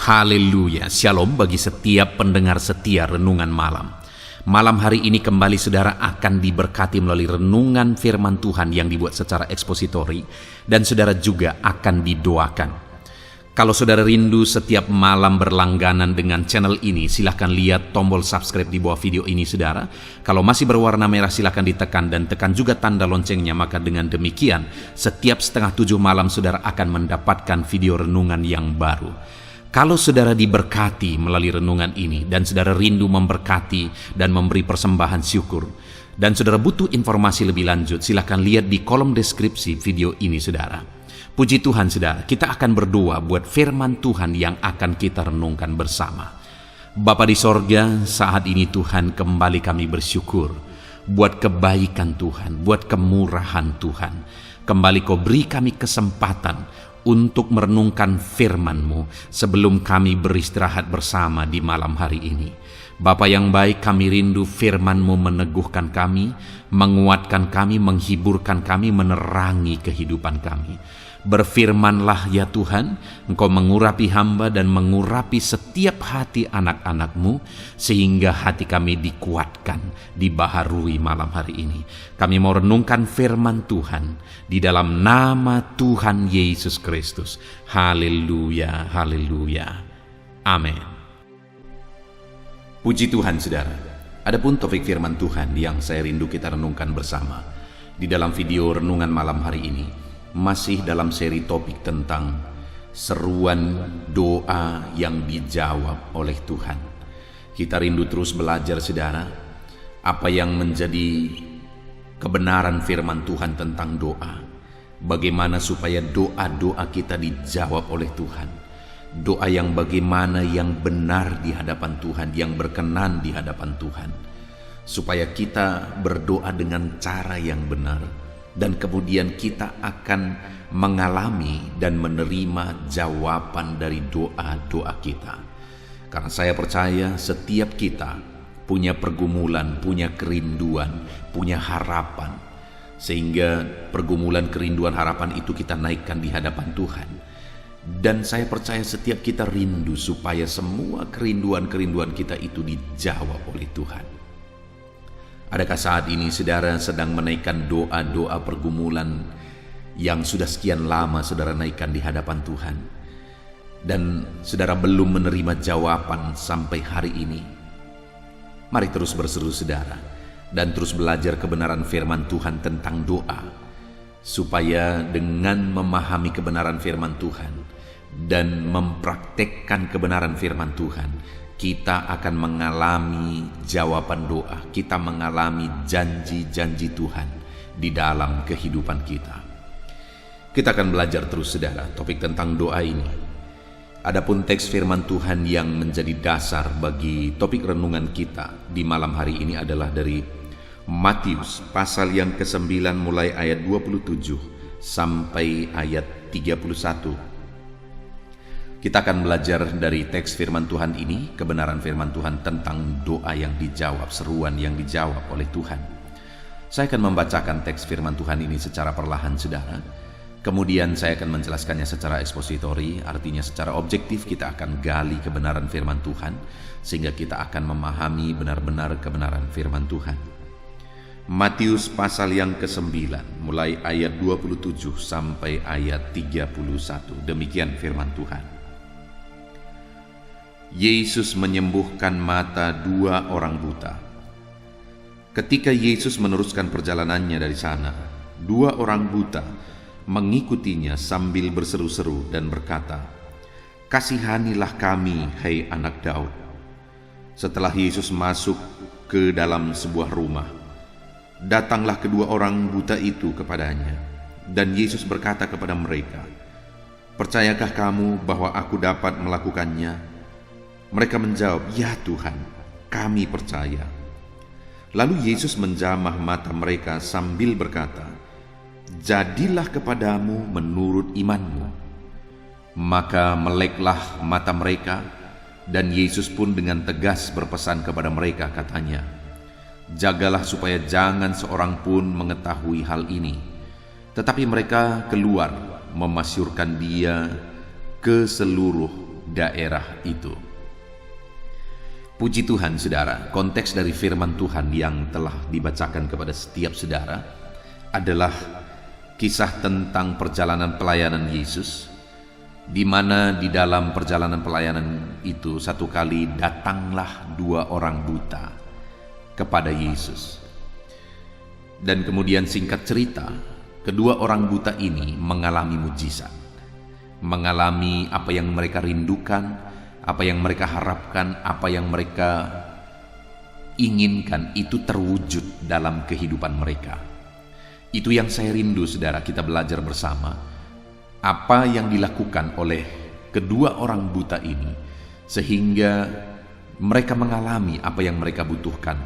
Haleluya, shalom bagi setiap pendengar setia Renungan Malam. Malam hari ini kembali saudara akan diberkati melalui renungan firman Tuhan yang dibuat secara ekspositori, dan saudara juga akan didoakan. Kalau saudara rindu setiap malam berlangganan dengan channel ini, silahkan lihat tombol subscribe di bawah video ini saudara. Kalau masih berwarna merah silahkan ditekan dan tekan juga tanda loncengnya, maka dengan demikian setiap 6:30 malam saudara akan mendapatkan video renungan yang baru. Kalau saudara diberkati melalui renungan ini dan saudara rindu memberkati dan memberi persembahan syukur, dan saudara butuh informasi lebih lanjut, silakan lihat di kolom deskripsi video ini saudara. Puji Tuhan saudara, kita akan berdoa buat firman Tuhan yang akan kita renungkan bersama. Bapa di sorga, saat ini Tuhan kembali kami bersyukur buat kebaikan Tuhan, buat kemurahan Tuhan. Kembali Kau beri kami kesempatan untuk merenungkan firman-Mu sebelum kami beristirahat bersama di malam hari ini. Bapa yang baik, kami rindu firman-Mu meneguhkan kami, menguatkan kami, menghiburkan kami, menerangi kehidupan kami. Berfirmanlah ya Tuhan, Engkau mengurapi hamba dan mengurapi setiap hati anak-anak-Mu, sehingga hati kami dikuatkan, dibaharui malam hari ini. Kami mau renungkan firman Tuhan di dalam nama Tuhan Yesus Kristus. Haleluya, haleluya. Amin. Puji Tuhan saudara. Adapun topik firman Tuhan yang saya rindu kita renungkan bersama di dalam video renungan malam hari ini, masih dalam seri topik tentang seruan doa yang dijawab oleh Tuhan. Kita rindu terus belajar saudara, apa yang menjadi kebenaran firman Tuhan tentang doa. Bagaimana supaya doa-doa kita dijawab oleh Tuhan. Doa yang bagaimana yang benar di hadapan Tuhan, yang berkenan di hadapan Tuhan. Supaya kita berdoa dengan cara yang benar, dan kemudian kita akan mengalami dan menerima jawaban dari doa-doa kita. Karena saya percaya setiap kita punya pergumulan, punya kerinduan, punya harapan. Sehingga pergumulan, kerinduan, harapan itu kita naikkan di hadapan Tuhan. Dan saya percaya setiap kita rindu supaya semua kerinduan-kerinduan kita itu dijawab oleh Tuhan. Adakah saat ini saudara sedang menaikkan doa-doa pergumulan yang sudah sekian lama saudara naikkan di hadapan Tuhan, dan saudara belum menerima jawaban sampai hari ini? Mari terus berseru saudara dan terus belajar kebenaran firman Tuhan tentang doa, supaya dengan memahami kebenaran firman Tuhan dan mempraktekkan kebenaran firman Tuhan, kita akan mengalami jawaban doa, kita mengalami janji-janji Tuhan di dalam kehidupan kita. Kita akan belajar terus saudara topik tentang doa ini. Adapun teks firman Tuhan yang menjadi dasar bagi topik renungan kita di malam hari ini adalah dari Matius pasal yang ke-9 mulai ayat 27 sampai ayat 31. Kita akan belajar dari teks firman Tuhan ini, kebenaran firman Tuhan tentang doa yang dijawab, seruan yang dijawab oleh Tuhan. Saya akan membacakan teks firman Tuhan ini secara perlahan saudara. Kemudian saya akan menjelaskannya secara ekspositori, artinya secara objektif kita akan gali kebenaran firman Tuhan, sehingga kita akan memahami benar-benar kebenaran firman Tuhan. Matius pasal yang ke-9 mulai ayat 27 sampai ayat 31. Demikian firman Tuhan. Yesus menyembuhkan mata 2 orang buta. Ketika Yesus meneruskan perjalanannya dari sana, 2 orang buta mengikutinya sambil berseru-seru dan berkata, "Kasihanilah kami, hai anak Daud." Setelah Yesus masuk ke dalam sebuah rumah, datanglah kedua orang buta itu kepadanya, dan Yesus berkata kepada mereka, "Percayakah kamu bahwa aku dapat melakukannya?" Mereka menjawab, "Ya Tuhan, kami percaya." Lalu Yesus menjamah mata mereka sambil berkata, "Jadilah kepadamu menurut imanmu." Maka meleklah mata mereka, dan Yesus pun dengan tegas berpesan kepada mereka katanya, "Jagalah supaya jangan seorang pun mengetahui hal ini." Tetapi mereka keluar memasyurkan dia ke seluruh daerah itu. Puji Tuhan saudara, konteks dari firman Tuhan yang telah dibacakan kepada setiap saudara adalah kisah tentang perjalanan pelayanan Yesus, di mana di dalam perjalanan pelayanan itu satu kali datanglah 2 orang buta kepada Yesus. Dan kemudian singkat cerita, kedua orang buta ini mengalami mujizat, mengalami apa yang mereka rindukan, apa yang mereka harapkan, apa yang mereka inginkan itu terwujud dalam kehidupan mereka. Itu yang saya rindu saudara, kita belajar bersama apa yang dilakukan oleh kedua orang buta ini sehingga mereka mengalami apa yang mereka butuhkan,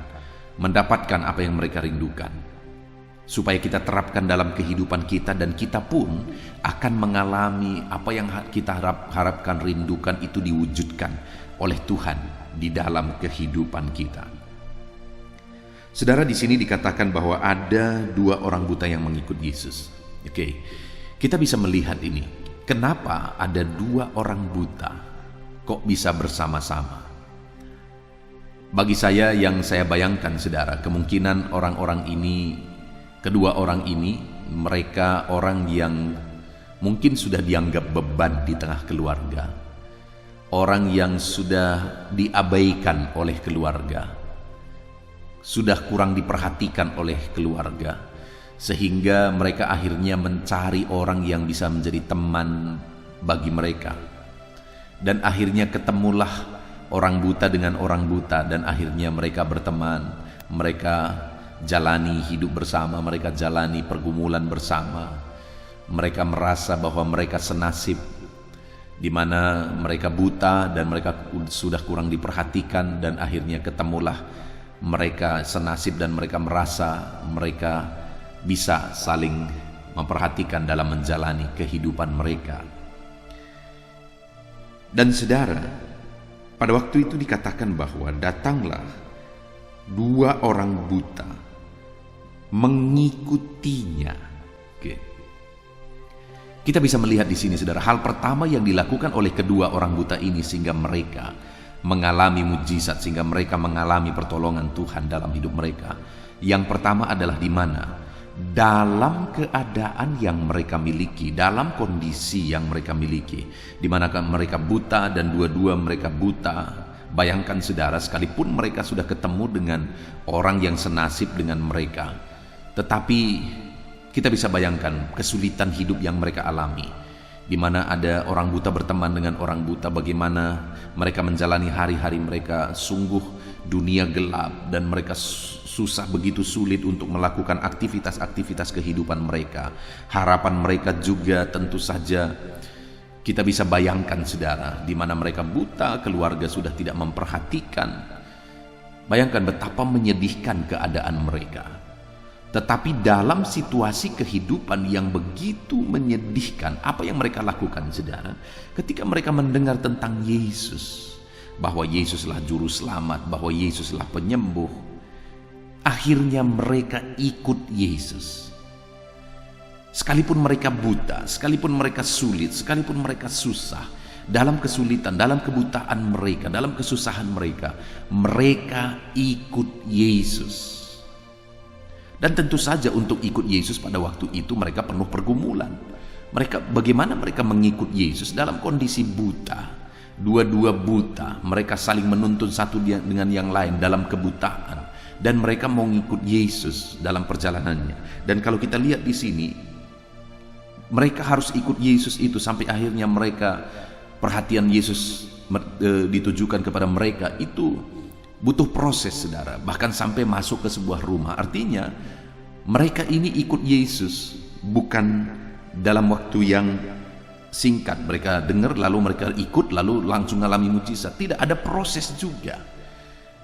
mendapatkan apa yang mereka rindukan, supaya kita terapkan dalam kehidupan kita dan kita pun akan mengalami apa yang kita harapkan, rindukan itu diwujudkan oleh Tuhan di dalam kehidupan kita. Saudara, di sini dikatakan bahwa ada 2 orang buta yang mengikut Yesus. Oke, kita bisa melihat ini. Kenapa ada 2 orang buta kok bisa bersama-sama? Bagi saya, yang saya bayangkan saudara, kemungkinan orang-orang ini, kedua orang ini, mereka orang yang mungkin sudah dianggap beban di tengah keluarga. Orang yang sudah diabaikan oleh keluarga, sudah kurang diperhatikan oleh keluarga, sehingga mereka akhirnya mencari orang yang bisa menjadi teman bagi mereka. Dan akhirnya ketemulah orang buta dengan orang buta, dan akhirnya mereka berteman, mereka jalani hidup bersama, mereka jalani pergumulan bersama. Mereka merasa bahwa mereka senasib, di mana mereka buta dan mereka sudah kurang diperhatikan, dan akhirnya ketemulah mereka senasib dan mereka merasa mereka bisa saling memperhatikan dalam menjalani kehidupan mereka. Dan saudara, pada waktu itu dikatakan bahwa datanglah 2 orang buta mengikutinya. Oke. Kita bisa melihat di sini saudara, hal pertama yang dilakukan oleh kedua orang buta ini sehingga mereka mengalami mujizat, sehingga mereka mengalami pertolongan Tuhan dalam hidup mereka. Yang pertama adalah di mana? Dalam keadaan yang mereka miliki, dalam kondisi yang mereka miliki, di mana mereka buta dan dua-dua mereka buta. Bayangkan saudara, sekalipun mereka sudah ketemu dengan orang yang senasib dengan mereka, tetapi kita bisa bayangkan kesulitan hidup yang mereka alami, di mana ada orang buta berteman dengan orang buta, bagaimana mereka menjalani hari-hari mereka. Sungguh dunia gelap dan mereka susah, begitu sulit untuk melakukan aktivitas-aktivitas kehidupan mereka. Harapan mereka juga tentu saja kita bisa bayangkan saudara, di mana mereka buta, keluarga sudah tidak memperhatikan. Bayangkan betapa menyedihkan keadaan mereka. Tetapi dalam situasi kehidupan yang begitu menyedihkan, apa yang mereka lakukan saudara? Ketika mereka mendengar tentang Yesus, bahwa Yesuslah juru selamat, bahwa Yesuslah penyembuh, akhirnya mereka ikut Yesus. Sekalipun mereka buta, sekalipun mereka sulit, sekalipun mereka susah, dalam kesulitan, dalam kebutaan mereka, dalam kesusahan mereka, mereka ikut Yesus. Dan tentu saja untuk ikut Yesus pada waktu itu mereka penuh pergumulan. Bagaimana mereka mengikut Yesus dalam kondisi buta, dua-dua buta, mereka saling menuntun satu dengan yang lain dalam kebutaan, dan mereka mau ngikut Yesus dalam perjalanannya. Dan kalau kita lihat di sini, mereka harus ikut Yesus itu sampai akhirnya mereka, perhatian Yesus ditujukan kepada mereka itu butuh proses saudara, bahkan sampai masuk ke sebuah rumah. Artinya mereka ini ikut Yesus bukan dalam waktu yang singkat, mereka dengar lalu mereka ikut lalu langsung mengalami mujizat. Tidak, ada proses juga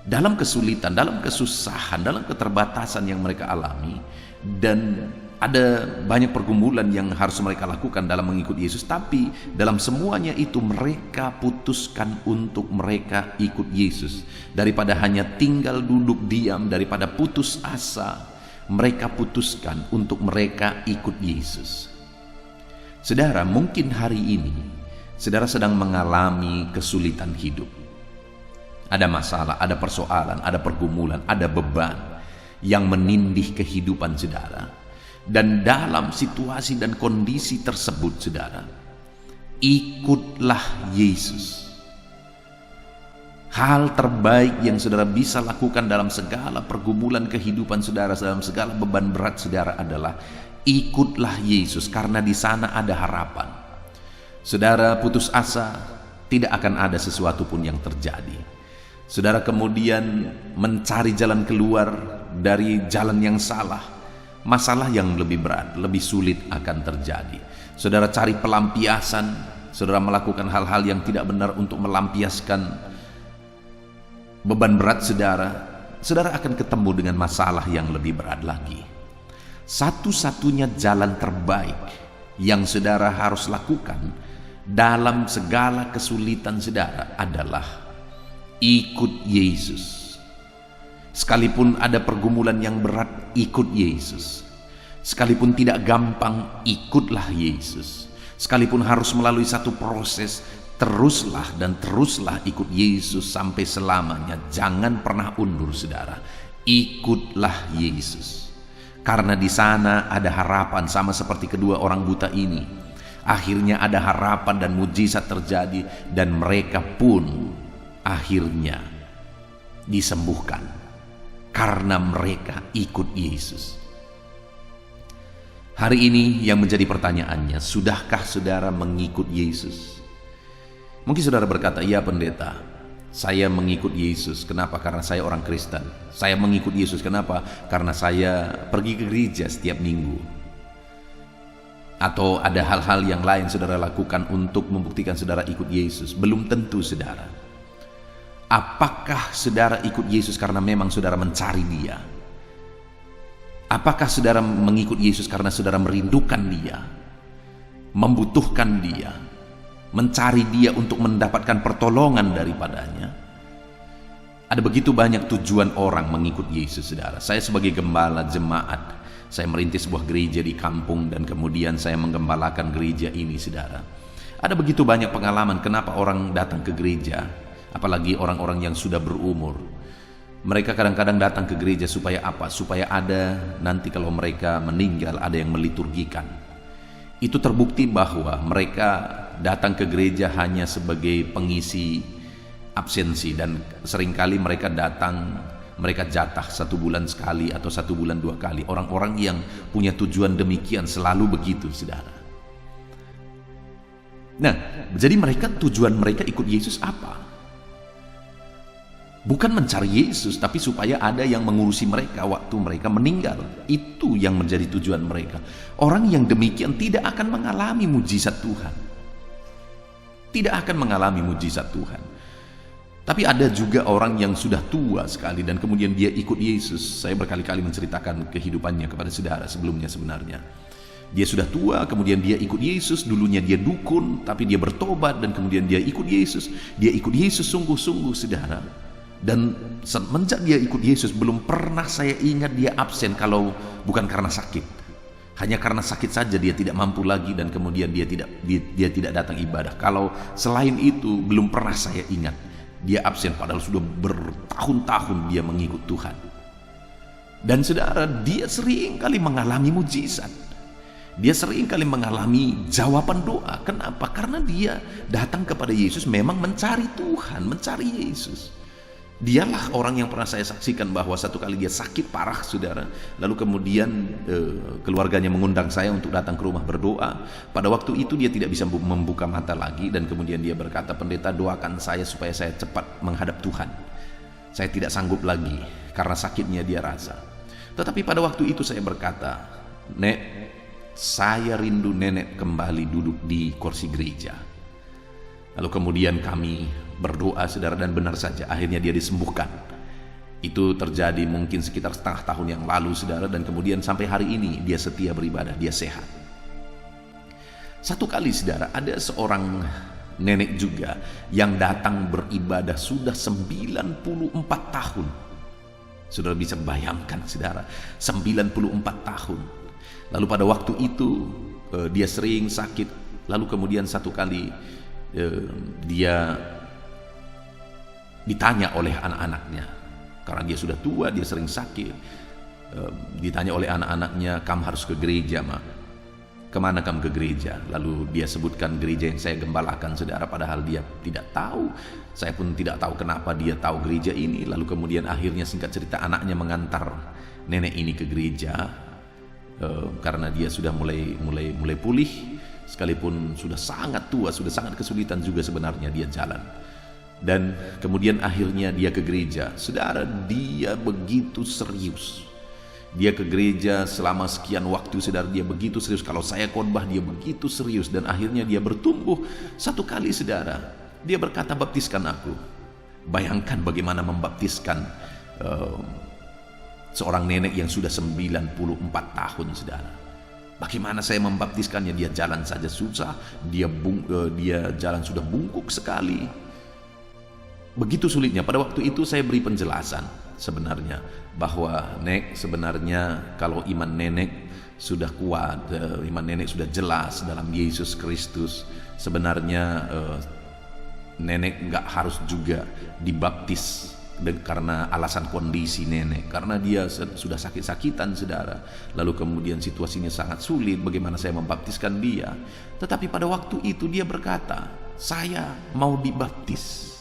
dalam kesulitan, dalam kesusahan, dalam keterbatasan yang mereka alami, dan ada banyak pergumulan yang harus mereka lakukan dalam mengikut Yesus. Tapi dalam semuanya itu mereka putuskan untuk mereka ikut Yesus. Daripada hanya tinggal duduk diam, daripada putus asa, mereka putuskan untuk mereka ikut Yesus. Saudara, mungkin hari ini saudara sedang mengalami kesulitan hidup. Ada masalah, ada persoalan, ada pergumulan, ada beban yang menindih kehidupan saudara. Dan dalam situasi dan kondisi tersebut saudara, ikutlah Yesus. Hal terbaik yang saudara bisa lakukan dalam segala pergumulan kehidupan saudara, dalam segala beban berat saudara adalah ikutlah Yesus, karena di sana ada harapan. Saudara putus asa, tidak akan ada sesuatu pun yang terjadi. Saudara kemudian mencari jalan keluar dari jalan yang salah, masalah yang lebih berat, lebih sulit akan terjadi. Saudara cari pelampiasan, saudara melakukan hal-hal yang tidak benar untuk melampiaskan beban berat saudara, saudara akan ketemu dengan masalah yang lebih berat lagi. Satu-satunya jalan terbaik yang saudara harus lakukan dalam segala kesulitan saudara adalah ikut Yesus. Sekalipun ada pergumulan yang berat, ikut Yesus. Sekalipun tidak gampang, ikutlah Yesus. Sekalipun harus melalui satu proses, teruslah dan teruslah ikut Yesus sampai selamanya. Jangan pernah undur saudara. Ikutlah Yesus. Karena di sana ada harapan, sama seperti kedua orang buta ini. Akhirnya ada harapan dan mujizat terjadi, dan mereka pun akhirnya disembuhkan karena mereka ikut Yesus. Hari ini yang menjadi pertanyaannya, sudahkah saudara mengikut Yesus? Mungkin saudara berkata, "Ya pendeta, saya mengikut Yesus." Kenapa? Karena saya orang Kristen. Saya mengikut Yesus. Kenapa? Karena saya pergi ke gereja setiap minggu. Atau ada hal-hal yang lain saudara lakukan untuk membuktikan saudara ikut Yesus. Belum tentu saudara. Apakah saudara ikut Yesus karena memang saudara mencari Dia? Apakah saudara mengikut Yesus karena saudara merindukan Dia, membutuhkan Dia, mencari Dia untuk mendapatkan pertolongan daripadanya? Ada begitu banyak tujuan orang mengikut Yesus saudara. Saya sebagai gembala jemaat, saya merintis sebuah gereja di kampung dan kemudian saya menggembalakan gereja ini saudara. Ada begitu banyak pengalaman kenapa orang datang ke gereja. Apalagi orang-orang yang sudah berumur. Mereka kadang-kadang datang ke gereja supaya apa? Supaya ada nanti kalau mereka meninggal ada yang meliturgikan. Itu terbukti bahwa mereka datang ke gereja hanya sebagai pengisi absensi, dan seringkali mereka datang, mereka jatah 1 bulan sekali atau 1 bulan 2 kali. Orang-orang yang punya tujuan demikian selalu begitu saudara. Nah, jadi mereka tujuan mereka ikut Yesus apa? Bukan mencari Yesus, tapi supaya ada yang mengurusi mereka waktu mereka meninggal. Itu yang menjadi tujuan mereka. Orang yang demikian tidak akan mengalami mujizat Tuhan. Tidak akan mengalami mujizat Tuhan. Tapi ada juga orang yang sudah tua sekali dan kemudian dia ikut Yesus. Saya berkali-kali menceritakan kehidupannya kepada saudara sebelumnya sebenarnya. Dia sudah tua, kemudian dia ikut Yesus. Dulunya dia dukun, tapi dia bertobat dan kemudian dia ikut Yesus. Dia ikut Yesus sungguh-sungguh saudara. Dan semenjak dia ikut Yesus, belum pernah saya ingat dia absen kalau bukan karena sakit. Hanya karena sakit saja dia tidak mampu lagi dan kemudian dia tidak datang ibadah. Kalau selain itu belum pernah saya ingat dia absen, padahal sudah bertahun-tahun dia mengikut Tuhan. Dan saudara, dia sering kali mengalami mujizat. Dia sering kali mengalami jawaban doa. Kenapa? Karena dia datang kepada Yesus memang mencari Tuhan, mencari Yesus. Dialah orang yang pernah saya saksikan bahwa satu kali dia sakit parah saudara, lalu kemudian keluarganya mengundang saya untuk datang ke rumah berdoa. Pada waktu itu dia tidak bisa membuka mata lagi dan kemudian dia berkata, "Pendeta, doakan saya supaya saya cepat menghadap Tuhan. Saya tidak sanggup lagi karena sakitnya dia rasa." Tetapi pada waktu itu saya berkata, "Nek, saya rindu nenek kembali duduk di kursi gereja." Lalu kemudian kami berdoa saudara, dan benar saja akhirnya dia disembuhkan. Itu terjadi mungkin sekitar setengah tahun yang lalu saudara, dan kemudian sampai hari ini dia setia beribadah, dia sehat. Satu kali saudara, ada seorang nenek juga yang datang beribadah sudah 94 tahun. Saudara bisa bayangkan saudara, 94 tahun. Lalu pada waktu itu dia sering sakit. Lalu kemudian satu kali dia ditanya oleh anak-anaknya, karena dia sudah tua, dia sering sakit. Ditanya oleh anak-anaknya, "Kamu harus ke gereja, Ma. Kemana kamu ke gereja?" Lalu dia sebutkan gereja yang saya gembalakan, saudara, padahal dia tidak tahu. Saya pun tidak tahu kenapa dia tahu gereja ini. Lalu kemudian akhirnya, singkat cerita, anaknya mengantar nenek ini ke gereja, karena dia sudah mulai pulih, sekalipun sudah sangat tua, sudah sangat kesulitan juga sebenarnya dia jalan. Dan kemudian akhirnya dia ke gereja. Saudara, dia begitu serius. Dia ke gereja selama sekian waktu, saudara, dia begitu serius. Kalau saya khotbah, dia begitu serius. Dan akhirnya dia bertumbuh. Satu kali, saudara, dia berkata, "Baptiskan aku." Bayangkan bagaimana membaptiskan seorang nenek yang sudah 94 tahun, saudara. Bagaimana saya membaptiskannya? Dia jalan saja susah. Dia jalan sudah bungkuk sekali. Begitu sulitnya. Pada waktu itu saya beri penjelasan sebenarnya bahwa, "Nek, sebenarnya kalau iman nenek sudah kuat, iman nenek sudah jelas dalam Yesus Kristus, sebenarnya nenek nggak harus juga dibaptis karena alasan kondisi nenek, karena dia sudah sakit-sakitan, saudara. Lalu kemudian situasinya sangat sulit, bagaimana saya membaptiskan dia?" Tetapi pada waktu itu dia berkata, "Saya mau dibaptis."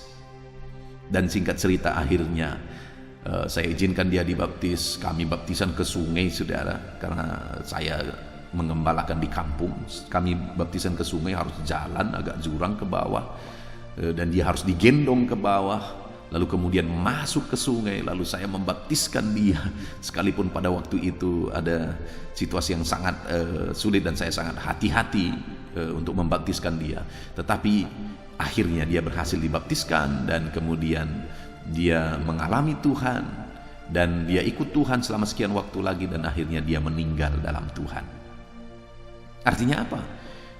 Dan singkat cerita, akhirnya saya izinkan dia dibaptis. Kami baptisan ke sungai, saudara, karena saya mengembalakan di kampung. Kami baptisan ke sungai, harus jalan agak jurang ke bawah, dan dia harus digendong ke bawah, lalu kemudian masuk ke sungai. Lalu saya membaptiskan dia, sekalipun pada waktu itu ada situasi yang sangat sulit dan saya sangat hati-hati untuk membaptiskan dia. Tetapi akhirnya dia berhasil dibaptiskan, dan kemudian dia mengalami Tuhan, dan dia ikut Tuhan selama sekian waktu lagi, dan akhirnya dia meninggal dalam Tuhan. Artinya apa?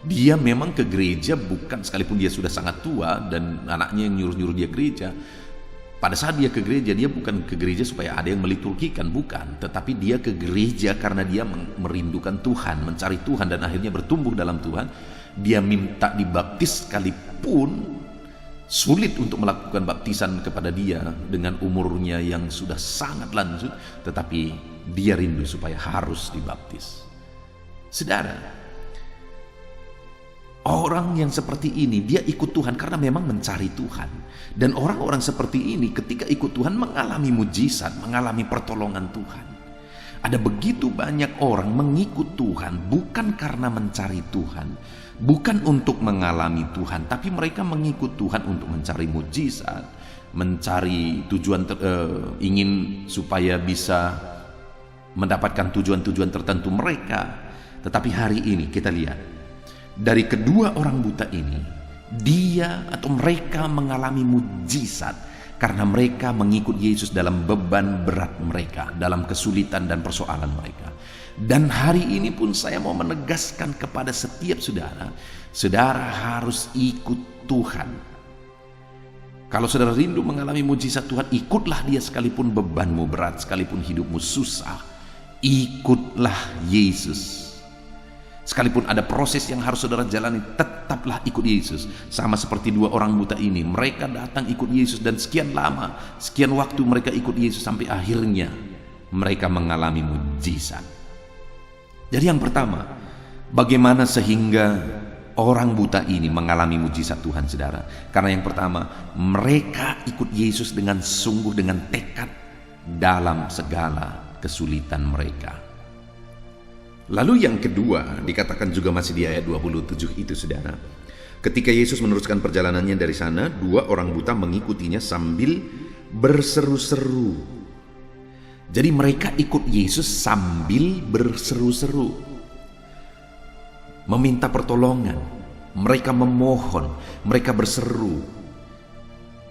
Dia memang ke gereja, bukan, sekalipun dia sudah sangat tua dan anaknya yang nyuruh-nyuruh dia gereja. Pada saat dia ke gereja, dia bukan ke gereja supaya ada yang meliturgikan, bukan. Tetapi dia ke gereja karena dia merindukan Tuhan, mencari Tuhan, dan akhirnya bertumbuh dalam Tuhan. Dia minta dibaptis, sekalipun sulit untuk melakukan baptisan kepada dia dengan umurnya yang sudah sangat lanjut, tetapi dia rindu supaya harus dibaptis. Saudara, orang yang seperti ini, dia ikut Tuhan karena memang mencari Tuhan. Dan orang-orang seperti ini ketika ikut Tuhan mengalami mujizat, mengalami pertolongan Tuhan. Ada begitu banyak orang mengikut Tuhan bukan karena mencari Tuhan, bukan untuk mengalami Tuhan, tapi mereka mengikut Tuhan untuk mencari mujizat, mencari tujuan, ingin supaya bisa mendapatkan tujuan-tujuan tertentu mereka. Tetapi hari ini kita lihat, dari kedua orang buta ini, dia atau mereka mengalami mujizat karena mereka mengikut Yesus dalam beban berat mereka, dalam kesulitan dan persoalan mereka. Dan hari ini pun saya mau menegaskan kepada setiap saudara, saudara harus ikut Tuhan. Kalau saudara rindu mengalami mujizat Tuhan, ikutlah dia sekalipun bebanmu berat, sekalipun hidupmu susah. Ikutlah Yesus. Sekalipun ada proses yang harus saudara jalani, tetaplah ikut Yesus. Sama seperti dua orang buta ini, mereka datang ikut Yesus, dan sekian lama, sekian waktu mereka ikut Yesus, sampai akhirnya mereka mengalami mujizat. Jadi yang pertama, bagaimana sehingga orang buta ini mengalami mujizat Tuhan, saudara? Karena yang pertama, mereka ikut Yesus dengan sungguh, dengan tekad dalam segala kesulitan mereka. Lalu yang kedua, dikatakan juga masih di ayat 27 itu, saudara. Ketika Yesus meneruskan perjalanannya dari sana, dua orang buta mengikutinya sambil berseru-seru. Jadi mereka ikut Yesus sambil berseru-seru, meminta pertolongan. Mereka memohon, mereka berseru.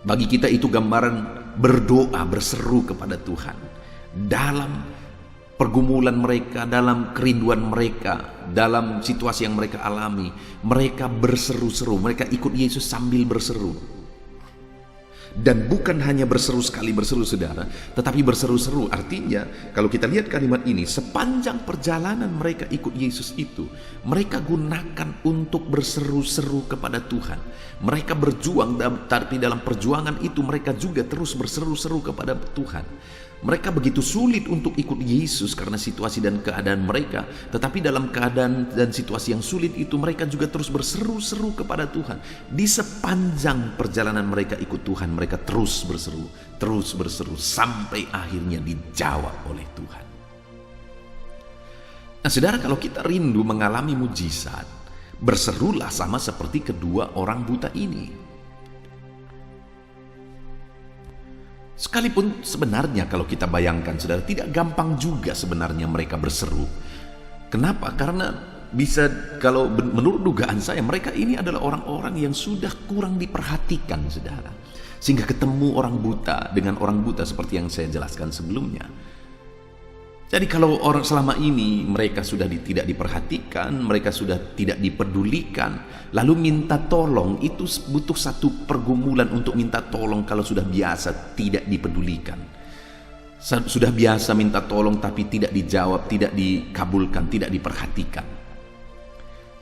Bagi kita itu gambaran berdoa, berseru kepada Tuhan. Dalam pergumulan mereka, dalam kerinduan mereka, dalam situasi yang mereka alami, mereka berseru-seru, mereka ikut Yesus sambil berseru. Dan bukan hanya berseru sekali berseru saudara, tetapi berseru-seru. Artinya kalau kita lihat kalimat ini, sepanjang perjalanan mereka ikut Yesus itu, mereka gunakan untuk berseru-seru kepada Tuhan. Mereka berjuang, tapi dalam perjuangan itu mereka juga terus berseru-seru kepada Tuhan. Mereka begitu sulit untuk ikut Yesus karena situasi dan keadaan mereka, tetapi dalam keadaan dan situasi yang sulit itu mereka juga terus berseru-seru kepada Tuhan. Di sepanjang perjalanan mereka ikut Tuhan, mereka terus berseru sampai akhirnya dijawab oleh Tuhan. Nah saudara, kalau kita rindu mengalami mujizat, berserulah sama seperti kedua orang buta ini. Sekalipun sebenarnya kalau kita bayangkan saudara, tidak gampang juga sebenarnya mereka berseru. Kenapa? Karena bisa, kalau menurut dugaan saya, mereka ini adalah orang-orang yang sudah kurang diperhatikan saudara. Sehingga ketemu orang buta dengan orang buta seperti yang saya jelaskan sebelumnya. Jadi kalau orang selama ini mereka sudah tidak diperhatikan, mereka sudah tidak dipedulikan, lalu minta tolong, itu butuh satu pergumulan untuk minta tolong kalau sudah biasa tidak dipedulikan. Sudah biasa minta tolong tapi tidak dijawab, tidak dikabulkan, tidak diperhatikan.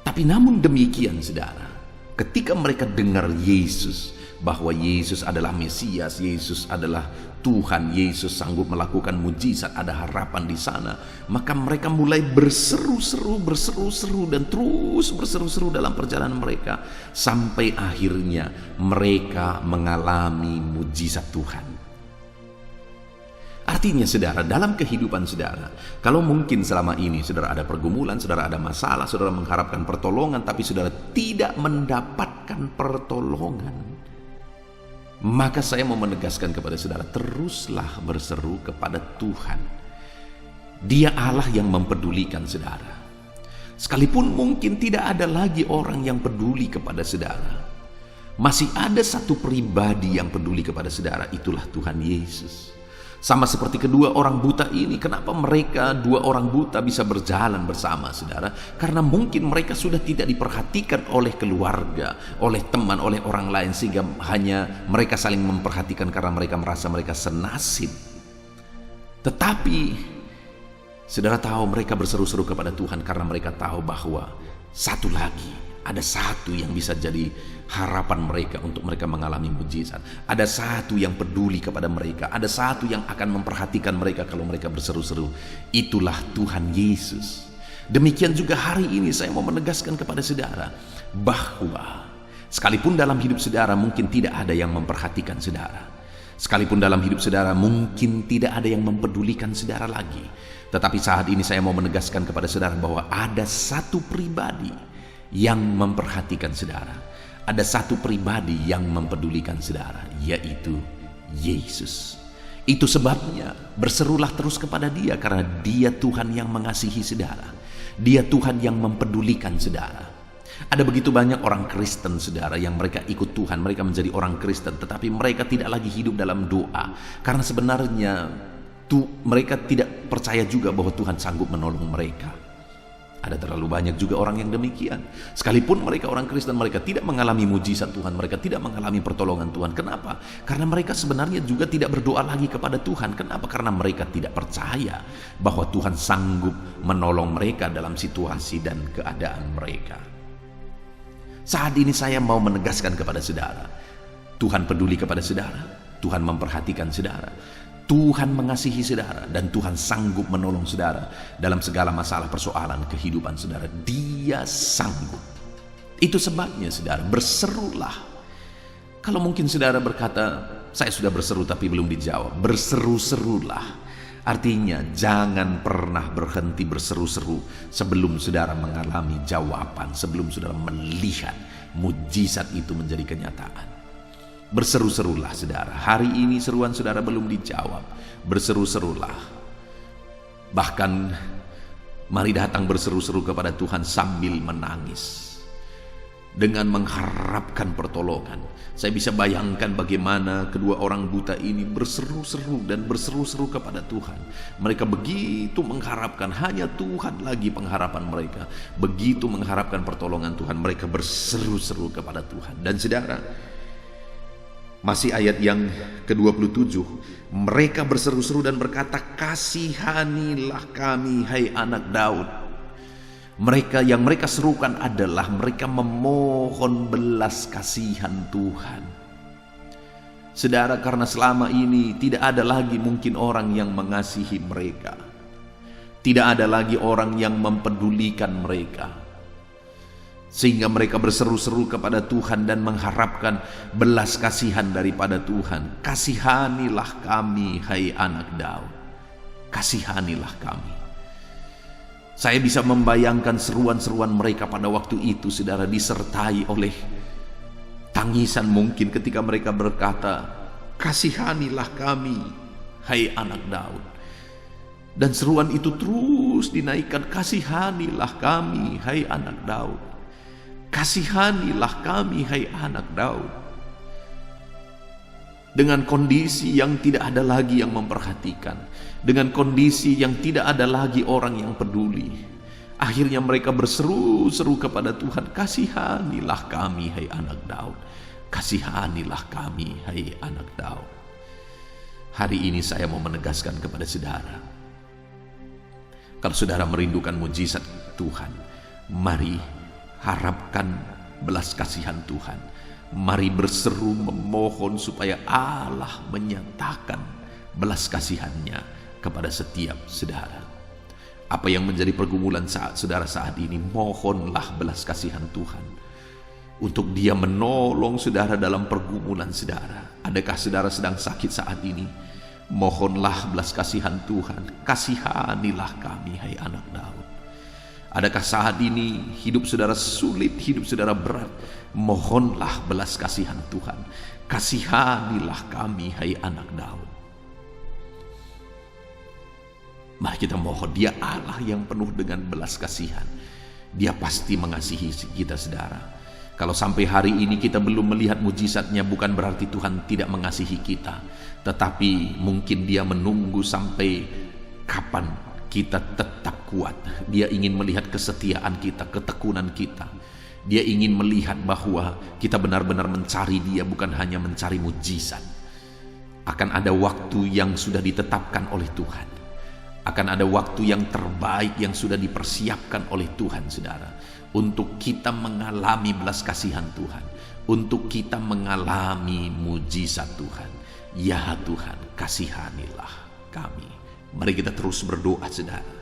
Tapi namun demikian saudara, ketika mereka dengar Yesus, bahwa Yesus adalah Mesias, Yesus adalah Tuhan, Yesus sanggup melakukan mujizat, ada harapan di sana, maka mereka mulai berseru-seru dan terus berseru-seru dalam perjalanan mereka sampai akhirnya mereka mengalami mujizat Tuhan. Artinya saudara, dalam kehidupan saudara, kalau mungkin selama ini saudara ada pergumulan, saudara ada masalah, saudara mengharapkan pertolongan tapi saudara tidak mendapatkan pertolongan, maka saya mau menegaskan kepada saudara, teruslah berseru kepada Tuhan. Dia Allah yang mempedulikan saudara. Sekalipun mungkin tidak ada lagi orang yang peduli kepada saudara, masih ada satu pribadi yang peduli kepada saudara, itulah Tuhan Yesus. Sama seperti kedua orang buta ini. Kenapa mereka dua orang buta bisa berjalan bersama saudara? Karena mungkin mereka sudah tidak diperhatikan oleh keluarga, oleh teman, oleh orang lain, sehingga hanya mereka saling memperhatikan karena mereka merasa mereka senasib. Tetapi saudara tahu, mereka berseru-seru kepada Tuhan karena mereka tahu bahwa satu lagi, ada satu yang bisa jadi harapan mereka untuk mereka mengalami mujizat. Ada satu yang peduli kepada mereka. Ada satu yang akan memperhatikan mereka kalau mereka berseru-seru. Itulah Tuhan Yesus. Demikian juga hari ini saya mau menegaskan kepada saudara bahwa sekalipun dalam hidup saudara mungkin tidak ada yang memperhatikan saudara, sekalipun dalam hidup saudara mungkin tidak ada yang mempedulikan saudara lagi, tetapi saat ini saya mau menegaskan kepada saudara bahwa ada satu pribadi yang memperhatikan saudara. Ada satu pribadi yang mempedulikan saudara, yaitu Yesus. Itu sebabnya berserulah terus kepada Dia, karena Dia Tuhan yang mengasihi saudara. Dia Tuhan yang mempedulikan saudara. Ada begitu banyak orang Kristen saudara yang mereka ikut Tuhan, mereka menjadi orang Kristen, tetapi mereka tidak lagi hidup dalam doa, karena sebenarnya mereka tidak percaya juga bahwa Tuhan sanggup menolong mereka. Ada terlalu banyak juga orang yang demikian. Sekalipun mereka orang Kristen, mereka tidak mengalami mujizat Tuhan, mereka tidak mengalami pertolongan Tuhan. Kenapa? Karena mereka sebenarnya juga tidak berdoa lagi kepada Tuhan. Kenapa? Karena mereka tidak percaya bahwa Tuhan sanggup menolong mereka dalam situasi dan keadaan mereka. Saat ini saya mau menegaskan kepada saudara, Tuhan peduli kepada saudara, Tuhan memperhatikan saudara, Tuhan mengasihi saudara, dan Tuhan sanggup menolong saudara dalam segala masalah persoalan kehidupan saudara. Dia sanggup. Itu sebabnya saudara, berserulah. Kalau mungkin saudara berkata, saya sudah berseru tapi belum dijawab, berseru-serulah. Artinya jangan pernah berhenti berseru-seru sebelum saudara mengalami jawaban, sebelum saudara melihat mujizat itu menjadi kenyataan. Berseru-serulah saudara. Hari ini seruan saudara belum dijawab, berseru-serulah. Bahkan mari datang berseru-seru kepada Tuhan sambil menangis, dengan mengharapkan pertolongan. Saya bisa bayangkan bagaimana kedua orang buta ini berseru-seru dan berseru-seru kepada Tuhan. Mereka begitu mengharapkan, hanya Tuhan lagi pengharapan mereka. Begitu mengharapkan pertolongan Tuhan, mereka berseru-seru kepada Tuhan. Dan saudara, Masih ayat yang ke-27, mereka berseru-seru dan berkata, "Kasihanilah kami, hai anak Daud." Mereka serukan adalah mereka memohon belas kasihan Tuhan. Saudara, karena selama ini tidak ada lagi mungkin orang yang mengasihi mereka. Tidak ada lagi orang yang mempedulikan mereka. Sehingga mereka berseru-seru kepada Tuhan dan mengharapkan belas kasihan daripada Tuhan. "Kasihanilah kami, hai anak Daud. Kasihanilah kami." Saya bisa membayangkan seruan-seruan mereka pada waktu itu, saudara, disertai oleh tangisan mungkin ketika mereka berkata, "Kasihanilah kami, hai anak Daud." Dan seruan itu terus dinaikkan, "Kasihanilah kami, hai anak Daud. Kasihanilah kami, hai anak Daud." Dengan kondisi yang tidak ada lagi yang memperhatikan, dengan kondisi yang tidak ada lagi orang yang peduli, akhirnya mereka berseru-seru kepada Tuhan, "Kasihanilah kami, hai anak Daud. Kasihanilah kami, hai anak Daud." Hari ini saya mau menegaskan kepada saudara, kalau saudara merindukan mujizat Tuhan, mari harapkan belas kasihan Tuhan. Mari berseru memohon supaya Allah menyatakan belas kasihannya kepada setiap saudara. Apa yang menjadi pergumulan saudara saat ini, mohonlah belas kasihan Tuhan untuk Dia menolong saudara dalam pergumulan saudara. Adakah saudara sedang sakit saat ini? Mohonlah belas kasihan Tuhan. "Kasihanilah kami, hai anak Daud." Adakah saat ini hidup saudara sulit, hidup saudara berat? Mohonlah belas kasihan Tuhan. "Kasihanilah kami, hai anak Daud." Mari kita mohon, Dia Allah yang penuh dengan belas kasihan. Dia pasti mengasihi kita, saudara. Kalau sampai hari ini kita belum melihat mujizatnya, bukan berarti Tuhan tidak mengasihi kita, tetapi mungkin Dia menunggu sampai kapan kita tetap kuat. Dia ingin melihat kesetiaan kita, ketekunan kita. Dia ingin melihat bahwa kita benar-benar mencari Dia, bukan hanya mencari mujizat. Akan ada waktu yang sudah ditetapkan oleh Tuhan. Akan ada waktu yang terbaik yang sudah dipersiapkan oleh Tuhan, saudara, untuk kita mengalami belas kasihan Tuhan, untuk kita mengalami mujizat Tuhan. Ya Tuhan, kasihanilah kami. Mari kita terus berdoa, saudara.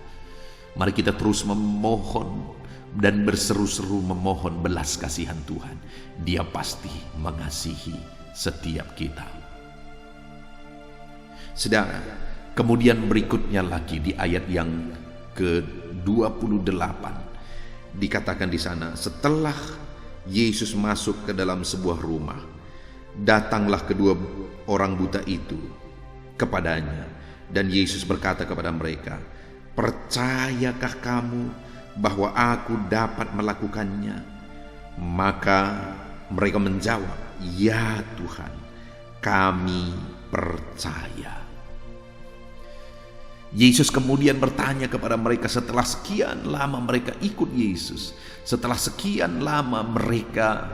Mari kita terus memohon dan berseru-seru memohon belas kasihan Tuhan. Dia pasti mengasihi setiap kita. Saudara, kemudian berikutnya lagi di ayat yang ke-28 dikatakan di sana, setelah Yesus masuk ke dalam sebuah rumah, datanglah kedua orang buta itu kepadanya. Dan Yesus berkata kepada mereka, "Percayakah kamu bahwa aku dapat melakukannya?" Maka mereka menjawab, "Ya Tuhan, kami percaya." Yesus kemudian bertanya kepada mereka setelah sekian lama mereka ikut Yesus. Setelah sekian lama mereka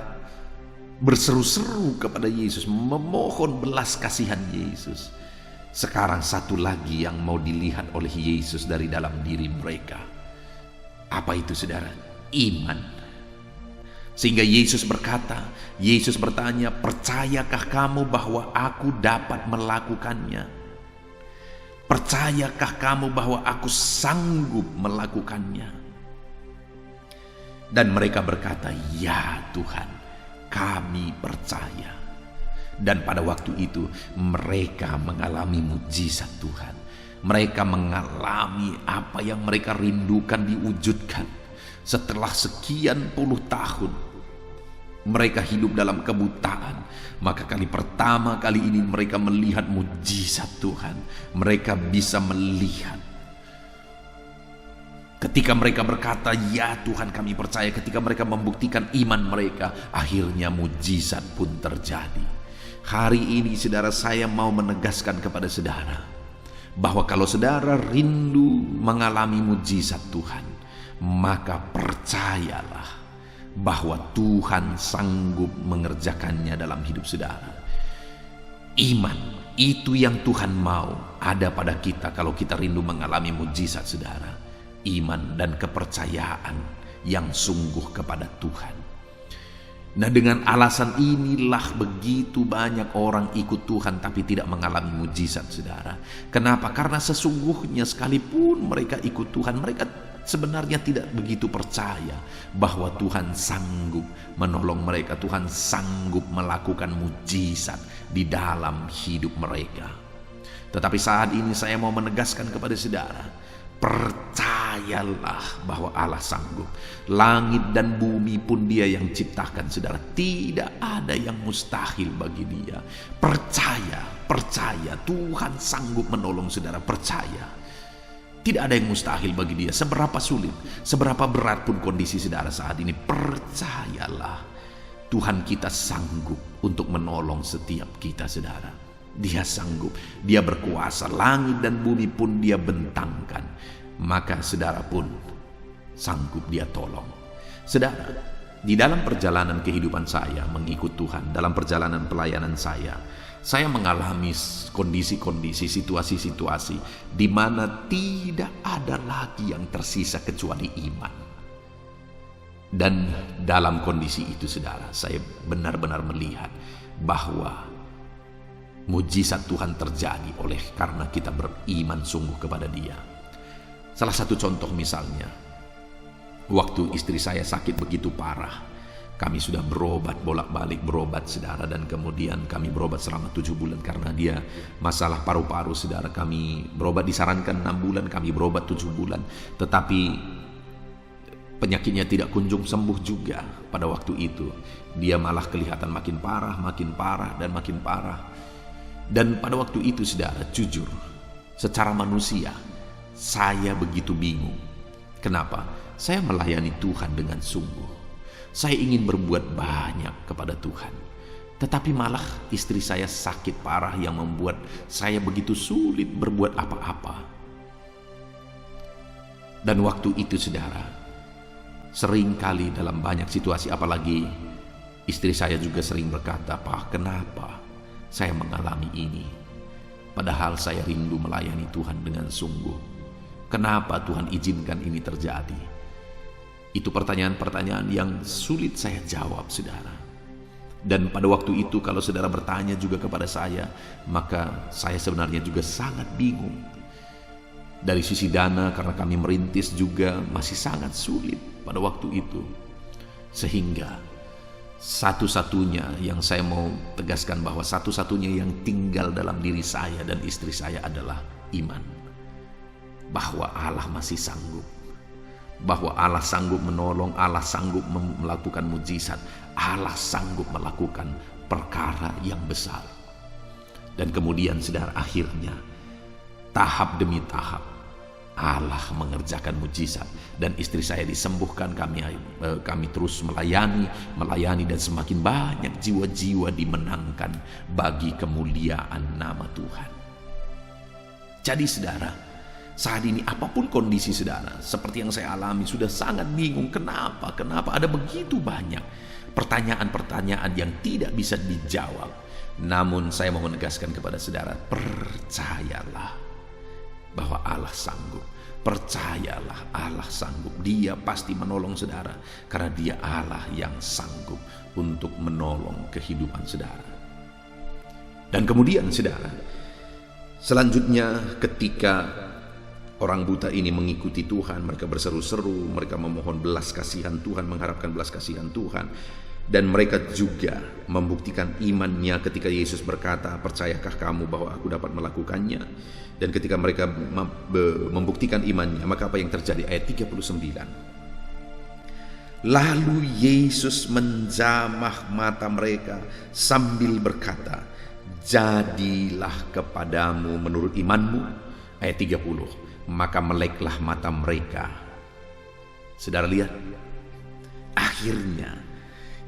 berseru-seru kepada Yesus, memohon belas kasihan Yesus. Sekarang satu lagi yang mau dilihat oleh Yesus dari dalam diri mereka. Apa itu, saudara? Iman. Sehingga Yesus bertanya, "Percayakah kamu bahwa aku dapat melakukannya? Percayakah kamu bahwa aku sanggup melakukannya?" Dan mereka berkata, "Ya Tuhan, kami percaya." Dan pada waktu itu mereka mengalami mujizat Tuhan. Mereka mengalami apa yang mereka rindukan diwujudkan. Setelah sekian puluh tahun mereka hidup dalam kebutaan, maka pertama kali ini mereka melihat mujizat Tuhan. Mereka bisa melihat. Ketika mereka berkata, "Ya Tuhan, kami percaya," ketika mereka membuktikan iman mereka, akhirnya mujizat pun terjadi. Hari ini, saudara, saya mau menegaskan kepada saudara bahwa kalau saudara rindu mengalami mujizat Tuhan, maka percayalah bahwa Tuhan sanggup mengerjakannya dalam hidup saudara. Iman itu yang Tuhan mau ada pada kita kalau kita rindu mengalami mujizat, saudara. Iman dan kepercayaan yang sungguh kepada Tuhan. Nah, dengan alasan inilah begitu banyak orang ikut Tuhan tapi tidak mengalami mujizat, saudara. Kenapa? Karena sesungguhnya sekalipun mereka ikut Tuhan, mereka sebenarnya tidak begitu percaya bahwa Tuhan sanggup menolong mereka. Tuhan sanggup melakukan mujizat di dalam hidup mereka. Tetapi saat ini saya mau menegaskan kepada saudara, percayalah bahwa Allah sanggup. Langit dan bumi pun Dia yang ciptakan, saudara. Tidak ada yang mustahil bagi Dia. Percaya Tuhan sanggup menolong, saudara. Percaya. Tidak ada yang mustahil bagi Dia. Seberapa sulit, seberapa berat pun kondisi saudara saat ini, percayalah Tuhan kita sanggup untuk menolong setiap kita, saudara. Dia sanggup, Dia berkuasa, langit dan bumi pun Dia bentangkan, maka saudara pun sanggup Dia tolong. Saudara, di dalam perjalanan kehidupan saya mengikut Tuhan, dalam perjalanan pelayanan saya mengalami kondisi-kondisi, situasi-situasi di mana tidak ada lagi yang tersisa kecuali iman. Dan dalam kondisi itu, saudara, saya benar-benar melihat bahwa mujizat Tuhan terjadi oleh karena kita beriman sungguh kepada Dia. Salah satu contoh misalnya, waktu istri saya sakit begitu parah, kami sudah berobat, bolak-balik berobat, saudara, dan kemudian kami berobat selama 7 bulan karena dia masalah paru-paru, saudara. Kami berobat, disarankan 6 bulan, kami berobat 7 bulan, tetapi penyakitnya tidak kunjung sembuh juga. Pada waktu itu dia malah kelihatan makin parah, dan makin parah. Dan pada waktu itu, saudara, jujur, secara manusia, saya begitu bingung. Kenapa? Saya melayani Tuhan dengan sungguh. Saya ingin berbuat banyak kepada Tuhan. Tetapi malah istri saya sakit parah yang membuat saya begitu sulit berbuat apa-apa. Dan waktu itu, saudara, seringkali dalam banyak situasi, apalagi istri saya juga sering berkata, "Pak, kenapa saya mengalami ini? Padahal saya rindu melayani Tuhan dengan sungguh. Kenapa Tuhan izinkan ini terjadi?" Itu pertanyaan-pertanyaan yang sulit saya jawab, saudara. Dan pada waktu itu kalau saudara bertanya juga kepada saya, maka saya sebenarnya juga sangat bingung. Dari sisi dana, karena kami merintis juga masih sangat sulit pada waktu itu. Sehingga satu-satunya yang saya mau tegaskan, bahwa satu-satunya yang tinggal dalam diri saya dan istri saya adalah iman. Bahwa Allah masih sanggup. Bahwa Allah sanggup menolong, Allah sanggup melakukan mujizat, Allah sanggup melakukan perkara yang besar. Dan kemudian, saudara, akhirnya tahap demi tahap Allah mengerjakan mujizat dan istri saya disembuhkan. Kami terus melayani dan semakin banyak jiwa-jiwa dimenangkan bagi kemuliaan nama Tuhan. Jadi, saudara, saat ini apapun kondisi saudara, seperti yang saya alami, sudah sangat bingung. Kenapa ada begitu banyak pertanyaan-pertanyaan yang tidak bisa dijawab. Namun saya mau menegaskan kepada saudara, percayalah bahwa Allah sanggup. Percayalah Allah sanggup. Dia pasti menolong saudara, karena Dia Allah yang sanggup untuk menolong kehidupan saudara. Dan kemudian, saudara, selanjutnya ketika orang buta ini mengikuti Tuhan, mereka berseru-seru, mereka memohon belas kasihan Tuhan, mengharapkan belas kasihan Tuhan. Dan mereka juga membuktikan imannya ketika Yesus berkata, "Percayakah kamu bahwa aku dapat melakukannya?" Dan ketika mereka membuktikan imannya, maka apa yang terjadi? Ayat 39. Lalu Yesus menjamah mata mereka sambil berkata, "Jadilah kepadamu menurut imanmu." Ayat 30. Maka meleklah mata mereka. Saudara lihat, akhirnya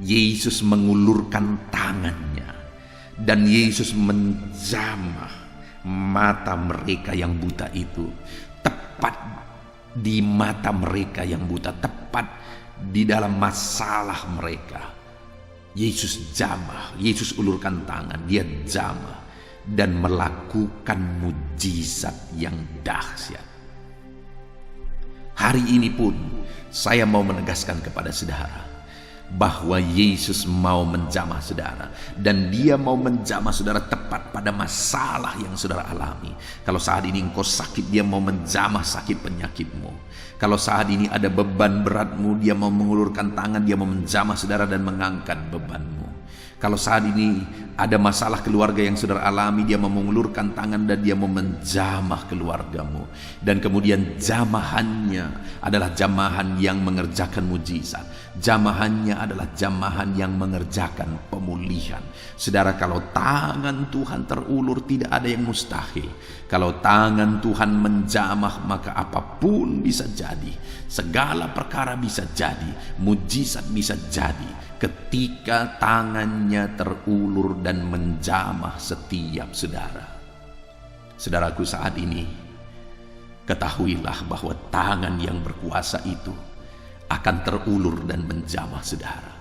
Yesus mengulurkan tangannya dan Yesus menjamah mata mereka yang buta itu, tepat di mata mereka yang buta, tepat di dalam masalah mereka. Yesus jamah, Yesus ulurkan tangan, Dia jamah. dan melakukan mujizat yang dahsyat. Hari ini pun saya mau menegaskan kepada saudara bahwa Yesus mau menjamah saudara, dan Dia mau menjamah saudara tepat pada masalah yang saudara alami. Kalau saat ini engkau sakit, Dia mau menjamah sakit penyakitmu. Kalau saat ini ada beban beratmu, Dia mau mengulurkan tangan, Dia mau menjamah saudara dan mengangkat bebanmu. Kalau saat ini ada masalah keluarga yang saudara alami, Dia mau mengulurkan tangan dan Dia mau menjamah keluargamu. Dan kemudian jamahannya adalah jamahan yang mengerjakan mujizat. Jamahannya adalah jamahan yang mengerjakan pemulihan. Saudara, kalau tangan Tuhan terulur, tidak ada yang mustahil. Kalau tangan Tuhan menjamah, maka apapun bisa jadi. Segala perkara bisa jadi. Mujizat bisa jadi ketika tangannya terulur dan menjamah setiap saudara. Saudaraku, saat ini ketahuilah bahwa tangan yang berkuasa itu akan terulur dan menjamah saudara.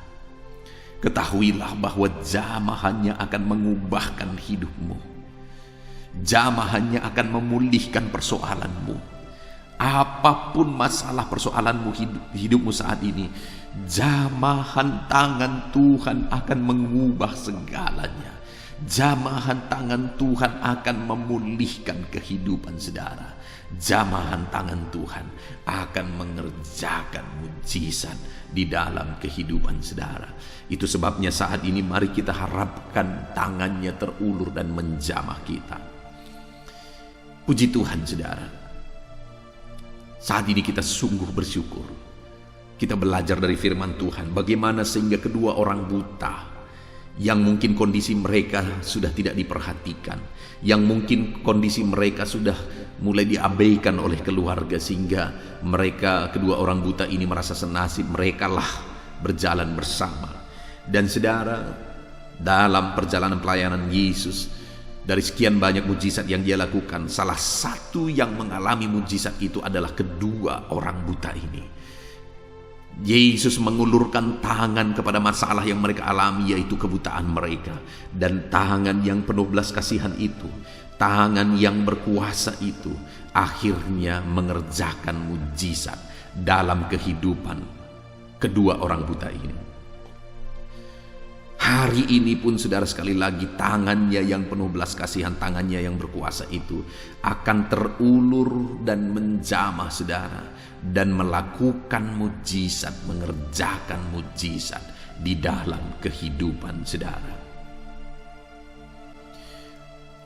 Ketahuilah bahwa jamahannya akan mengubahkan hidupmu. Jamahannya akan memulihkan persoalanmu. Apapun masalah persoalanmu hidupmu saat ini, jamahan tangan Tuhan akan mengubah segalanya. Jamahan tangan Tuhan akan memulihkan kehidupan saudara. Jamahan tangan Tuhan akan mengerjakan mujizat di dalam kehidupan saudara. Itu sebabnya saat ini mari kita harapkan tangannya terulur dan menjamah kita. Puji Tuhan saudara. Saat ini kita sungguh bersyukur. Kita belajar dari firman Tuhan bagaimana sehingga kedua orang buta yang mungkin kondisi mereka sudah tidak diperhatikan, yang mungkin kondisi mereka sudah mulai diabaikan oleh keluarga, sehingga mereka kedua orang buta ini merasa senasib, merekalah berjalan bersama. Dan saudara, dalam perjalanan pelayanan Yesus, dari sekian banyak mujizat yang Dia lakukan, salah satu yang mengalami mujizat itu adalah kedua orang buta ini. Yesus mengulurkan tangan kepada masalah yang mereka alami, yaitu kebutaan mereka. Dan tangan yang penuh belas kasihan itu, tangan yang berkuasa itu, akhirnya mengerjakan mujizat dalam kehidupan kedua orang buta ini. Hari ini pun saudara, sekali lagi tangannya yang penuh belas kasihan, tangannya yang berkuasa itu akan terulur dan menjamah saudara, dan melakukan mujizat, mengerjakan mujizat di dalam kehidupan saudara.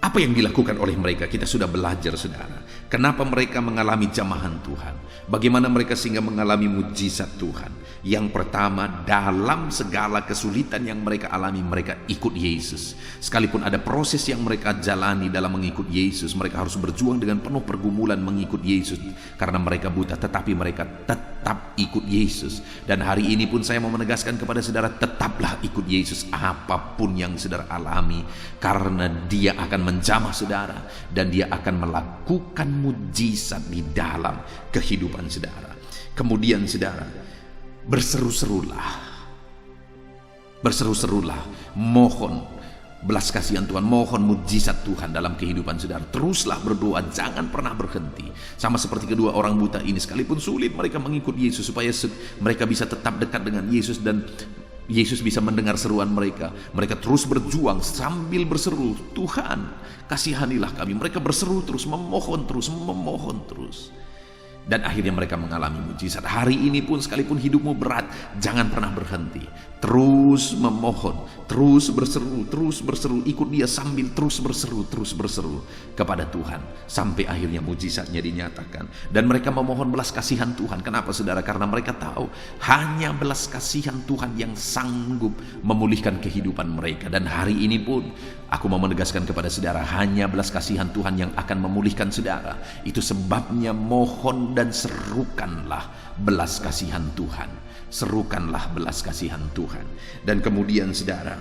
Apa yang dilakukan oleh mereka? Kita sudah belajar saudara. Kenapa mereka mengalami jamahan Tuhan? Bagaimana mereka sehingga mengalami mujizat Tuhan? Yang pertama, dalam segala kesulitan yang mereka alami, mereka ikut Yesus. Sekalipun ada proses yang mereka jalani dalam mengikut Yesus, mereka harus berjuang dengan penuh pergumulan mengikut Yesus karena mereka buta, tetapi mereka tetap ikut Yesus. Dan hari ini pun saya mau menegaskan kepada saudara, tetaplah ikut Yesus apapun yang saudara alami, karena Dia akan menjamah saudara dan Dia akan melakukan mujizat di dalam kehidupan saudara. Kemudian saudara, berseru-serulah, mohon belas kasihan Tuhan, mohon mujizat Tuhan dalam kehidupan saudara. Teruslah berdoa, jangan pernah berhenti. Sama seperti kedua orang buta ini, sekalipun sulit mereka mengikut Yesus supaya mereka bisa tetap dekat dengan Yesus dan Yesus bisa mendengar seruan mereka. Mereka terus berjuang sambil berseru, Tuhan kasihanilah kami. Mereka berseru terus, memohon terus. Dan akhirnya mereka mengalami mujizat. Hari ini pun sekalipun hidupmu berat, jangan pernah berhenti. Terus memohon, terus berseru, ikut Dia sambil terus berseru kepada Tuhan, sampai akhirnya mujizatnya dinyatakan. Dan mereka memohon belas kasihan Tuhan. Kenapa saudara? Karena mereka tahu hanya belas kasihan Tuhan yang sanggup memulihkan kehidupan mereka. Dan hari ini pun aku mau menegaskan kepada saudara, hanya belas kasihan Tuhan yang akan memulihkan saudara. Itu sebabnya mohon dan serukanlah belas kasihan Tuhan. Serukanlah belas kasihan Tuhan. Dan kemudian saudara,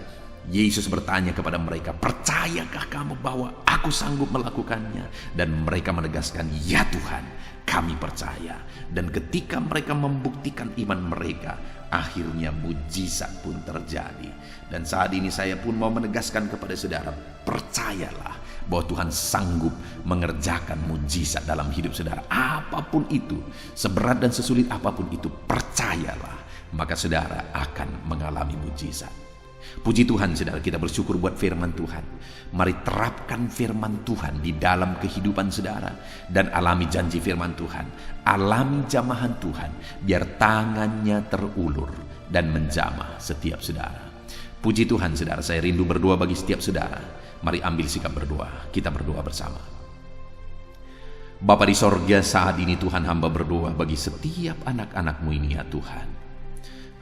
Yesus bertanya kepada mereka, percayakah kamu bahwa aku sanggup melakukannya? Dan mereka menegaskan, ya Tuhan, kami percaya. Dan ketika mereka membuktikan iman mereka, akhirnya mujizat pun terjadi. Dan saat ini saya pun mau menegaskan kepada saudara, percayalah bahwa Tuhan sanggup mengerjakan mujizat dalam hidup saudara. Apapun itu, seberat dan sesulit apapun itu, percayalah, maka saudara akan mengalami mujizat. Puji Tuhan saudara, kita bersyukur buat firman Tuhan. Mari terapkan firman Tuhan di dalam kehidupan saudara dan alami janji firman Tuhan. Alami jamahan Tuhan, biar tangannya terulur dan menjamah setiap saudara. Puji Tuhan saudara, saya rindu berdoa bagi setiap saudara. Mari ambil sikap berdoa, kita berdoa bersama. Bapa di sorga, saat ini Tuhan hamba berdoa bagi setiap anak-anak-Mu ini ya Tuhan.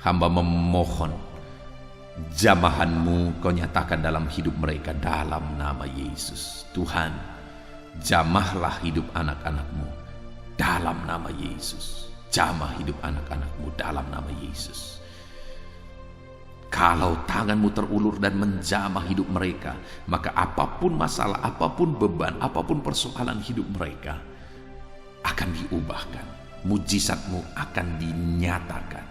Hamba memohon jamahan-Mu Kau nyatakan dalam hidup mereka dalam nama Yesus. Tuhan, jamahlah hidup anak-anak-Mu dalam nama Yesus. Jamah hidup anak-anak-Mu dalam nama Yesus. Kalau tangan-Mu terulur dan menjamah hidup mereka, maka apapun masalah, apapun beban, apapun persoalan hidup mereka akan diubahkan. Mujizat-Mu akan dinyatakan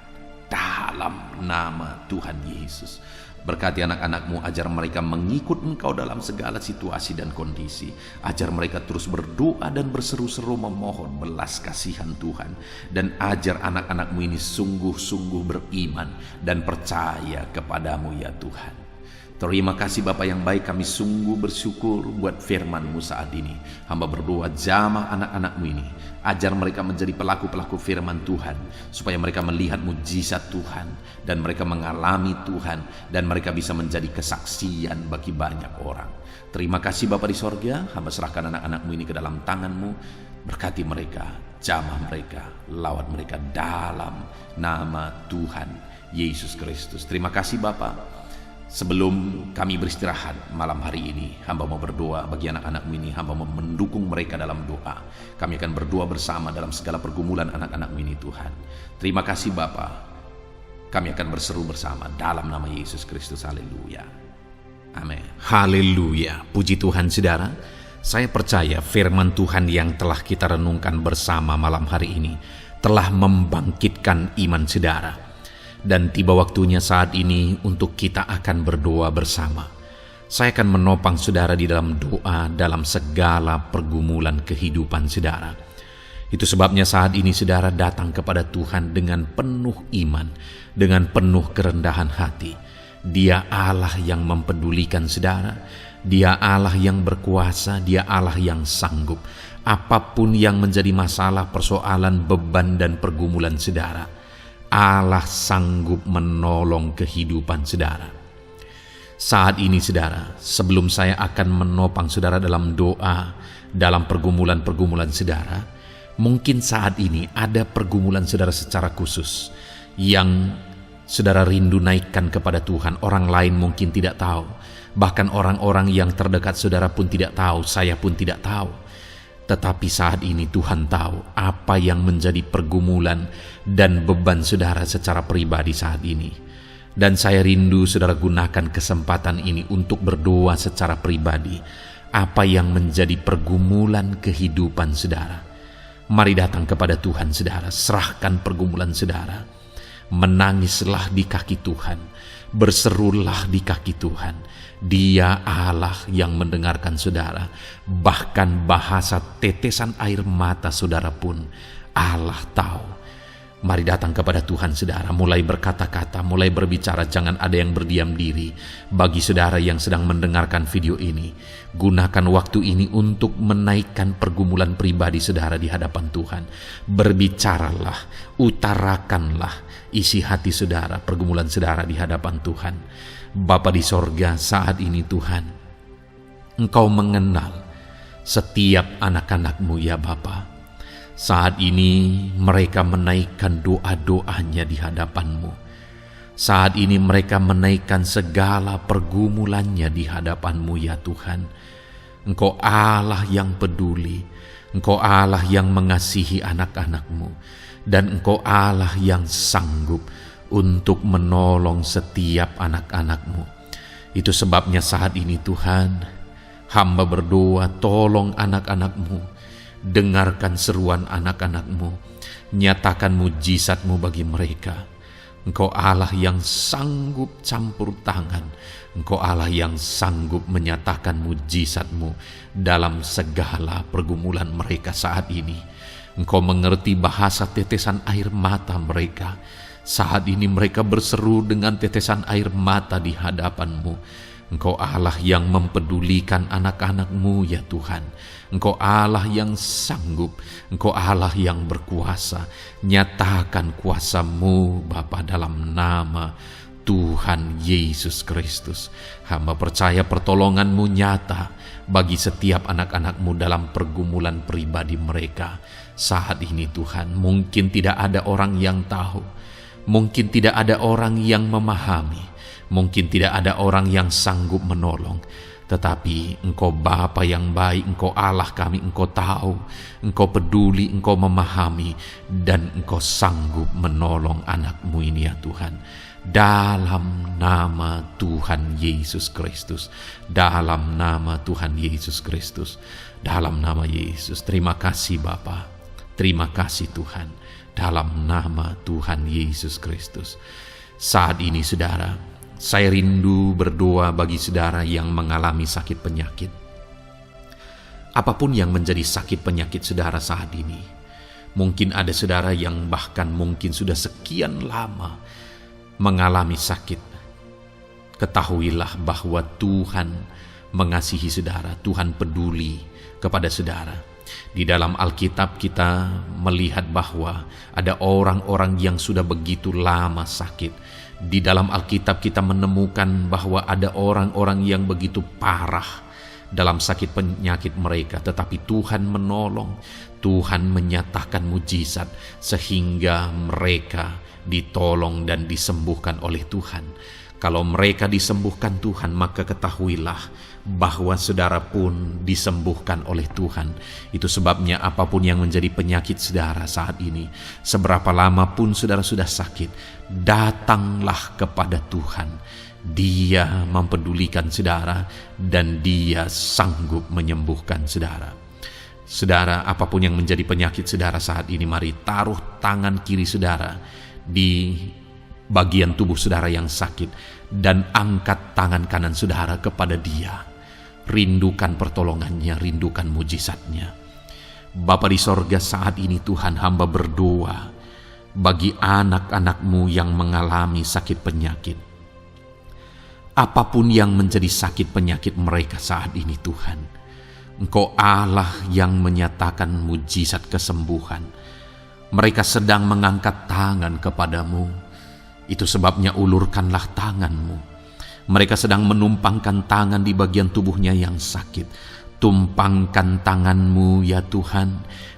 dalam nama Tuhan Yesus. Berkati anak-anak-Mu, ajar mereka mengikut Engkau dalam segala situasi dan kondisi. Ajar mereka terus berdoa dan berseru-seru memohon belas kasihan Tuhan. Dan ajar anak-anak-Mu ini sungguh-sungguh beriman dan percaya kepadamu ya Tuhan. Terima kasih Bapa yang baik, kami sungguh bersyukur buat firman-Mu saat ini. Hamba berdoa, jamah anak-anak-Mu ini, ajar mereka menjadi pelaku-pelaku firman Tuhan, supaya mereka melihat mujizat Tuhan, dan mereka mengalami Tuhan, dan mereka bisa menjadi kesaksian bagi banyak orang. Terima kasih Bapa di sorga, hamba serahkan anak-anak-Mu ini ke dalam tangan-Mu. Berkati mereka, jamah mereka, lawat mereka dalam nama Tuhan Yesus Kristus. Terima kasih Bapa. Sebelum kami beristirahat malam hari ini, hamba mau berdoa bagi anak-anak-Mu ini. Hamba mau mendukung mereka dalam doa. Kami akan berdoa bersama dalam segala pergumulan anak-anak-Mu ini Tuhan. Terima kasih Bapa. Kami akan berseru bersama dalam nama Yesus Kristus. Haleluya. Amin. Haleluya. Puji Tuhan saudara. Saya percaya firman Tuhan yang telah kita renungkan bersama malam hari ini telah membangkitkan iman saudara. Dan tiba waktunya saat ini untuk kita akan berdoa bersama. Saya akan menopang saudara di dalam doa dalam segala pergumulan kehidupan saudara. Itu sebabnya saat ini saudara datang kepada Tuhan dengan penuh iman, dengan penuh kerendahan hati. Dia Allah yang mempedulikan saudara, Dia Allah yang berkuasa, Dia Allah yang sanggup. Apapun yang menjadi masalah, persoalan, beban dan pergumulan saudara, Allah sanggup menolong kehidupan saudara. Saat ini saudara, sebelum saya akan menopang saudara dalam doa, dalam pergumulan-pergumulan saudara, mungkin saat ini ada pergumulan saudara secara khusus yang saudara rindu naikkan kepada Tuhan. Orang lain mungkin tidak tahu, bahkan orang-orang yang terdekat saudara pun tidak tahu, saya pun tidak tahu. Tetapi saat ini Tuhan tahu apa yang menjadi pergumulan dan beban saudara secara pribadi saat ini. Dan saya rindu saudara gunakan kesempatan ini untuk berdoa secara pribadi. Apa yang menjadi pergumulan kehidupan saudara. Mari datang kepada Tuhan saudara, serahkan pergumulan saudara. Menangislah di kaki Tuhan, berserulah di kaki Tuhan. Dia Allah yang mendengarkan saudara. Bahkan bahasa tetesan air mata saudara pun Allah tahu. Mari datang kepada Tuhan saudara, mulai berkata-kata, mulai berbicara, jangan ada yang berdiam diri. Bagi saudara yang sedang mendengarkan video ini, gunakan waktu ini untuk menaikkan pergumulan pribadi saudara di hadapan Tuhan. Berbicaralah, utarakanlah isi hati saudara, pergumulan saudara di hadapan Tuhan. Bapa di sorga, saat ini Tuhan, Engkau mengenal setiap anak-anak-Mu ya Bapa. Saat ini mereka menaikkan doa-doanya di hadapan-Mu. Saat ini mereka menaikkan segala pergumulannya di hadapan-Mu ya Tuhan. Engkau Allah yang peduli, Engkau Allah yang mengasihi anak-anak-Mu, dan Engkau Allah yang sanggup untuk menolong setiap anak-anak-Mu. Itu sebabnya saat ini Tuhan, hamba berdoa, tolong anak-anak-Mu, dengarkan seruan anak-anak-Mu, nyatakan mujizat-Mu bagi mereka. Engkau Allah yang sanggup campur tangan. Engkau Allah yang sanggup menyatakan mujizat-Mu dalam segala pergumulan mereka saat ini. Engkau mengerti bahasa tetesan air mata mereka. Saat ini mereka berseru dengan tetesan air mata di hadapan-Mu. Engkau Allah yang mempedulikan anak-anak-Mu ya Tuhan. Engkau Allah yang sanggup, Engkau Allah yang berkuasa. Nyatakan kuasa-Mu Bapa dalam nama Tuhan Yesus Kristus. Hamba percaya pertolongan-Mu nyata bagi setiap anak-anak-Mu dalam pergumulan pribadi mereka. Saat ini Tuhan, mungkin tidak ada orang yang tahu, mungkin tidak ada orang yang memahami, mungkin tidak ada orang yang sanggup menolong. Tetapi Engkau Bapa yang baik, Engkau Allah kami, Engkau tahu, Engkau peduli, Engkau memahami, dan Engkau sanggup menolong anak-Mu ini ya Tuhan. Dalam nama Tuhan Yesus Kristus, dalam nama Tuhan Yesus Kristus, dalam nama Yesus. Terima kasih Bapa, terima kasih Tuhan, dalam nama Tuhan Yesus Kristus. Saat ini saudara, saya rindu berdoa bagi saudara yang mengalami sakit penyakit. Apapun yang menjadi sakit penyakit saudara saat ini, mungkin ada saudara yang bahkan mungkin sudah sekian lama mengalami sakit. Ketahuilah bahwa Tuhan mengasihi saudara, Tuhan peduli kepada saudara. Di dalam Alkitab kita melihat bahwa ada orang-orang yang sudah begitu lama sakit. Di dalam Alkitab kita menemukan bahwa ada orang-orang yang begitu parah dalam sakit penyakit mereka, tetapi Tuhan menolong, Tuhan menyatakan mujizat sehingga mereka ditolong dan disembuhkan oleh Tuhan. Kalau mereka disembuhkan Tuhan, maka ketahuilah bahwa saudara pun disembuhkan oleh Tuhan. Itu sebabnya apapun yang menjadi penyakit saudara saat ini, seberapa lama pun saudara sudah sakit, datanglah kepada Tuhan. Dia mempedulikan saudara dan Dia sanggup menyembuhkan saudara. Saudara, apapun yang menjadi penyakit saudara saat ini, mari taruh tangan kiri saudara di bagian tubuh saudara yang sakit dan angkat tangan kanan saudara kepada Dia. Rindukan pertolongannya, rindukan mujizatnya. Bapa di sorga, saat ini Tuhan hamba berdoa bagi anak-anak-Mu yang mengalami sakit penyakit. Apapun yang menjadi sakit penyakit mereka saat ini Tuhan, Engkau Allah yang menyatakan mujizat kesembuhan. Mereka sedang mengangkat tangan kepadamu. Itu sebabnya ulurkanlah tangan-Mu. Mereka sedang menumpangkan tangan di bagian tubuhnya yang sakit. Tumpangkan tangan-Mu ya Tuhan,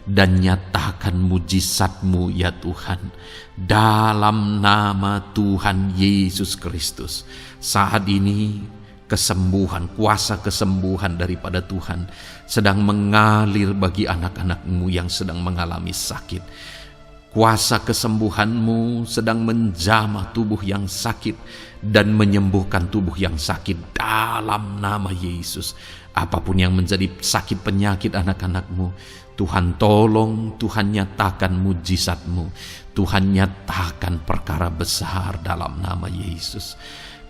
dan nyatakan mujizat-Mu ya Tuhan. Dalam nama Tuhan Yesus Kristus. Saat ini kesembuhan, kuasa kesembuhan daripada Tuhan sedang mengalir bagi anak-anak-Mu yang sedang mengalami sakit. Kuasa kesembuhan-Mu sedang menjamah tubuh yang sakit dan menyembuhkan tubuh yang sakit dalam nama Yesus. Apapun yang menjadi sakit penyakit anak-anak-Mu, Tuhan tolong, Tuhan nyatakan mujizat-Mu, Tuhan nyatakan perkara besar dalam nama Yesus.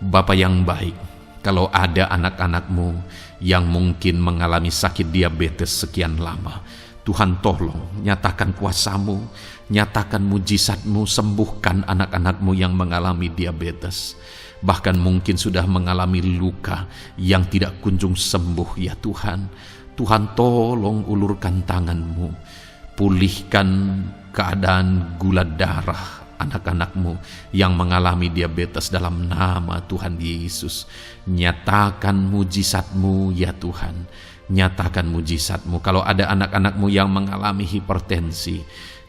Bapa yang baik, kalau ada anak-anak-Mu yang mungkin mengalami sakit diabetes sekian lama, Tuhan tolong, nyatakan kuasa-Mu, nyatakan mujizat-Mu, sembuhkan anak-anak-Mu yang mengalami diabetes. Bahkan mungkin sudah mengalami luka yang tidak kunjung sembuh ya Tuhan. Tuhan tolong ulurkan tangan-Mu, pulihkan keadaan gula darah anak-anak-Mu yang mengalami diabetes dalam nama Tuhan Yesus. Nyatakan mujizat-Mu ya Tuhan. Nyatakan mujizat-Mu. Kalau ada anak-anak-Mu yang mengalami hipertensi,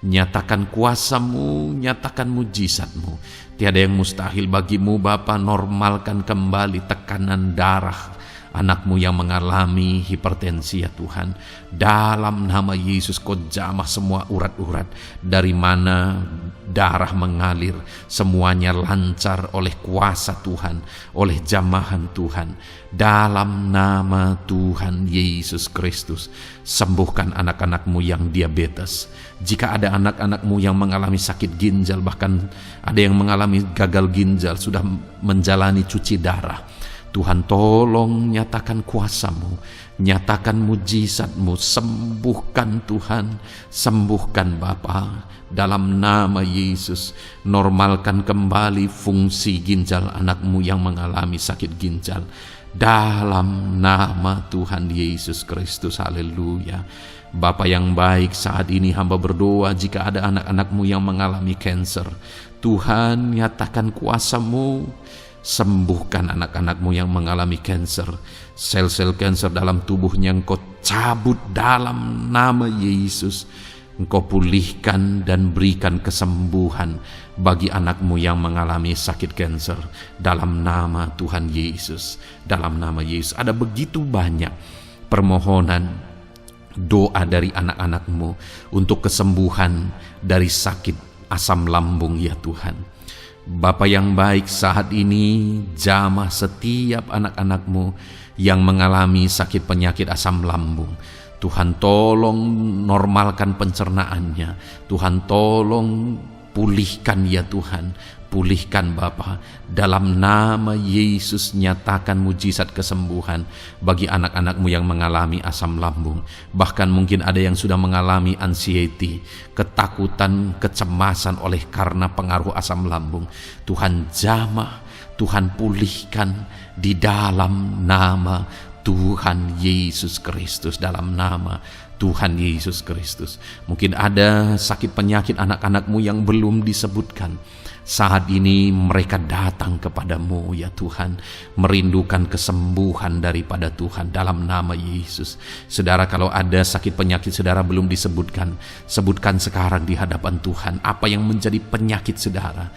nyatakan kuasa-Mu, nyatakan mujizat-Mu. Tiada yang mustahil bagi-Mu Bapa. Normalkan kembali tekanan darah Anak-Mu yang mengalami hipertensi ya Tuhan, dalam nama Yesus Kau jamah semua urat-urat dari mana darah mengalir, semuanya lancar oleh kuasa Tuhan, oleh jamahan Tuhan. Dalam nama Tuhan Yesus Kristus, sembuhkan anak-anak-Mu yang diabetes. Jika ada anak-anak-Mu yang mengalami sakit ginjal, bahkan ada yang mengalami gagal ginjal, sudah menjalani cuci darah, Tuhan tolong nyatakan kuasa-Mu, nyatakan mujizat-Mu, sembuhkan Tuhan, sembuhkan Bapa, dalam nama Yesus. Normalkan kembali fungsi ginjal anak-Mu yang mengalami sakit ginjal, dalam nama Tuhan Yesus Kristus. Haleluya. Bapa yang baik, saat ini hamba berdoa jika ada anak-anak-Mu yang mengalami kanker, Tuhan nyatakan kuasa-Mu, sembuhkan anak-anak-Mu yang mengalami kanker. Sel-sel kanker dalam tubuhnya Engkau cabut dalam nama Yesus. Engkau pulihkan dan berikan kesembuhan bagi anak-Mu yang mengalami sakit kanker, dalam nama Tuhan Yesus. Dalam nama Yesus. Ada begitu banyak permohonan doa dari anak-anak-Mu untuk kesembuhan dari sakit asam lambung ya Tuhan. Bapa yang baik, saat ini jamah setiap anak-anak-Mu yang mengalami sakit penyakit asam lambung. Tuhan tolong normalkan pencernaannya. Tuhan tolong pulihkan ya Tuhan. Pulihkan Bapa, dalam nama Yesus. Nyatakan mujizat kesembuhan bagi anak-anak-Mu yang mengalami asam lambung. Bahkan mungkin ada yang sudah mengalami anxiety, ketakutan, kecemasan oleh karena pengaruh asam lambung. Tuhan jamah, Tuhan pulihkan di dalam nama Tuhan Yesus Kristus, dalam nama Tuhan Yesus Kristus. Mungkin ada sakit penyakit anak-anak-Mu yang belum disebutkan. Saat ini mereka datang kepada-Mu ya Tuhan, merindukan kesembuhan daripada Tuhan dalam nama Yesus. Saudara, kalau ada sakit penyakit saudara belum disebutkan, sebutkan sekarang di hadapan Tuhan apa yang menjadi penyakit saudara.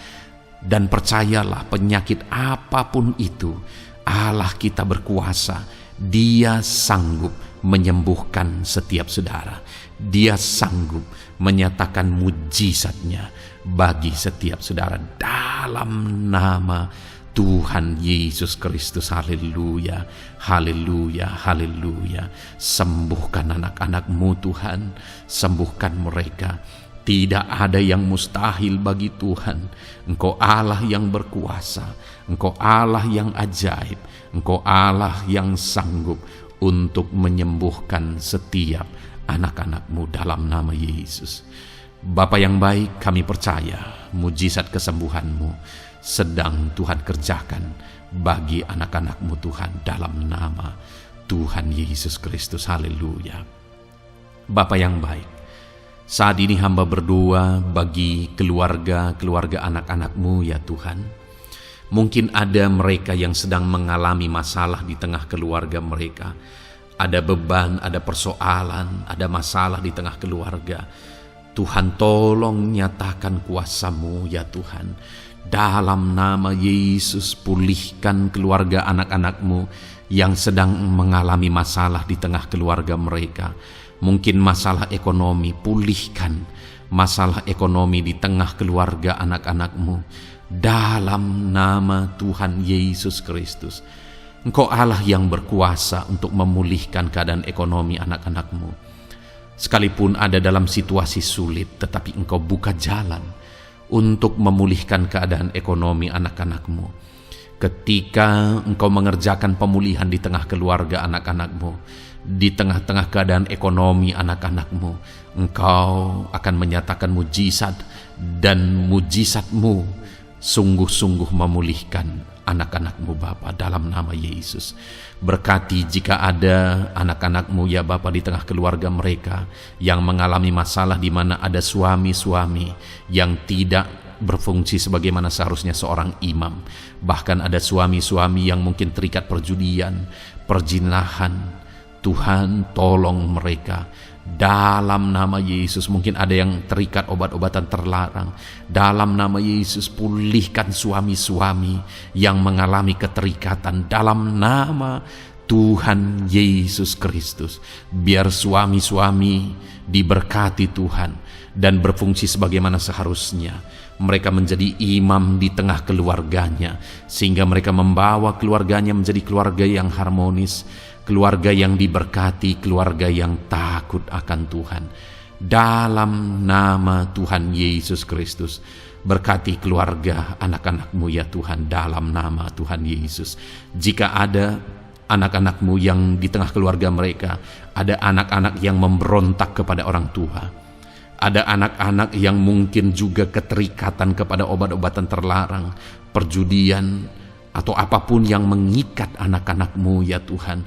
Dan percayalah, penyakit apapun itu, Allah kita berkuasa. Dia sanggup menyembuhkan setiap saudara. Dia sanggup menyatakan mujizatnya bagi setiap saudara dalam nama Tuhan Yesus Kristus. Haleluya, haleluya, haleluya. Sembuhkan anak-anak-Mu Tuhan, sembuhkan mereka. Tidak ada yang mustahil bagi Tuhan. Engkau Allah yang berkuasa, Engkau Allah yang ajaib, Engkau Allah yang sanggup untuk menyembuhkan setiap anak-anak-Mu dalam nama Yesus. Bapa yang baik, kami percaya mujizat kesembuhan-Mu sedang Tuhan kerjakan bagi anak-anak-Mu Tuhan dalam nama Tuhan Yesus Kristus. Haleluya. Bapa yang baik, saat ini hamba berdoa bagi keluarga anak-anak-Mu ya Tuhan. Mungkin ada mereka yang sedang mengalami masalah di tengah keluarga mereka. Ada beban, ada persoalan, ada masalah di tengah keluarga. Tuhan tolong nyatakan kuasa-Mu ya Tuhan. Dalam nama Yesus, pulihkan keluarga anak-anak-Mu yang sedang mengalami masalah di tengah keluarga mereka. Mungkin masalah ekonomi, pulihkan masalah ekonomi di tengah keluarga anak-anak-Mu. Dalam nama Tuhan Yesus Kristus. Engkau Allah yang berkuasa untuk memulihkan keadaan ekonomi anak-anak-Mu. Sekalipun ada dalam situasi sulit, tetapi Engkau buka jalan untuk memulihkan keadaan ekonomi anak-anak-Mu. Ketika Engkau mengerjakan pemulihan di tengah keluarga anak-anak-Mu, di tengah-tengah keadaan ekonomi anak-anak-Mu, Engkau akan menyatakan mujizat, dan mujizat-Mu sungguh-sungguh memulihkan anak-anak-Mu Bapa dalam nama Yesus. Berkati jika ada anak-anak-Mu ya Bapa di tengah keluarga mereka yang mengalami masalah, di mana ada suami-suami yang tidak berfungsi sebagaimana seharusnya seorang imam. Bahkan ada suami-suami yang mungkin terikat perjudian, perjinahan. Tuhan tolong mereka dalam nama Yesus. Mungkin ada yang terikat obat-obatan terlarang. Dalam nama Yesus, pulihkan suami-suami yang mengalami keterikatan. Dalam nama Tuhan Yesus Kristus. Biar suami-suami diberkati Tuhan dan berfungsi sebagaimana seharusnya. Mereka menjadi imam di tengah keluarganya, sehingga mereka membawa keluarganya menjadi keluarga yang harmonis, keluarga yang diberkati, keluarga yang takut akan Tuhan. Dalam nama Tuhan Yesus Kristus, berkati keluarga anak-anak-Mu ya Tuhan, dalam nama Tuhan Yesus. Jika ada anak-anak-Mu yang di tengah keluarga mereka, ada anak-anak yang memberontak kepada orang tua, ada anak-anak yang mungkin juga keterikatan kepada obat-obatan terlarang, perjudian, atau apapun yang mengikat anak-anak-Mu ya Tuhan,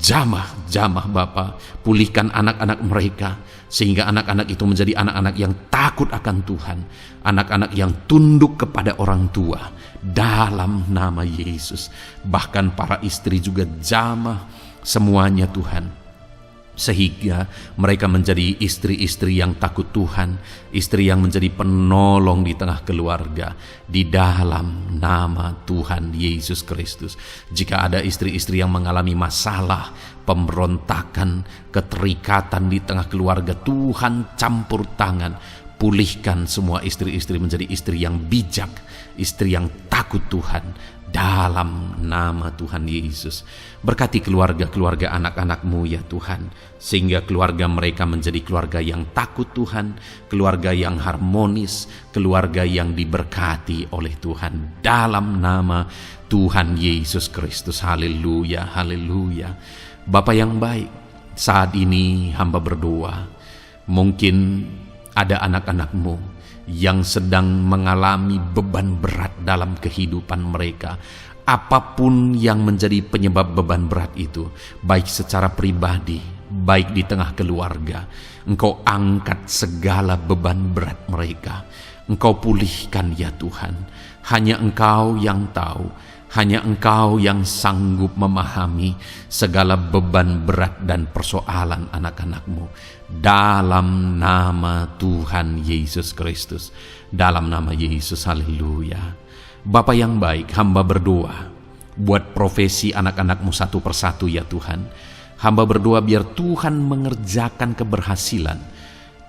jamah Bapa, pulihkan anak-anak mereka, sehingga anak-anak itu menjadi anak-anak yang takut akan Tuhan, anak-anak yang tunduk kepada orang tua, dalam nama Yesus. Bahkan para istri juga jamah semuanya Tuhan, sehingga mereka menjadi istri-istri yang takut Tuhan, istri yang menjadi penolong di tengah keluarga, di dalam nama Tuhan Yesus Kristus. Jika ada istri-istri yang mengalami masalah, pemberontakan, keterikatan di tengah keluarga, Tuhan campur tangan, pulihkan semua istri-istri menjadi istri yang bijak, istri yang takut Tuhan, dalam nama Tuhan Yesus. Berkati keluarga-keluarga anak-anak-Mu ya Tuhan, sehingga keluarga mereka menjadi keluarga yang takut Tuhan, keluarga yang harmonis, keluarga yang diberkati oleh Tuhan, dalam nama Tuhan Yesus Kristus. Haleluya, haleluya. Bapa yang baik, saat ini hamba berdoa, mungkin ada anak-anak-Mu yang sedang mengalami beban berat dalam kehidupan mereka. Apapun yang menjadi penyebab beban berat itu, baik secara pribadi, baik di tengah keluarga, Engkau angkat segala beban berat mereka. Engkau pulihkan ya Tuhan. Hanya Engkau yang tahu, hanya Engkau yang sanggup memahami segala beban berat dan persoalan anak-anak-Mu. Dalam nama Tuhan Yesus Kristus, dalam nama Yesus, haleluya. Bapa yang baik, hamba berdoa buat profesi anak-anak-Mu satu persatu ya Tuhan. Hamba berdoa biar Tuhan mengerjakan keberhasilan,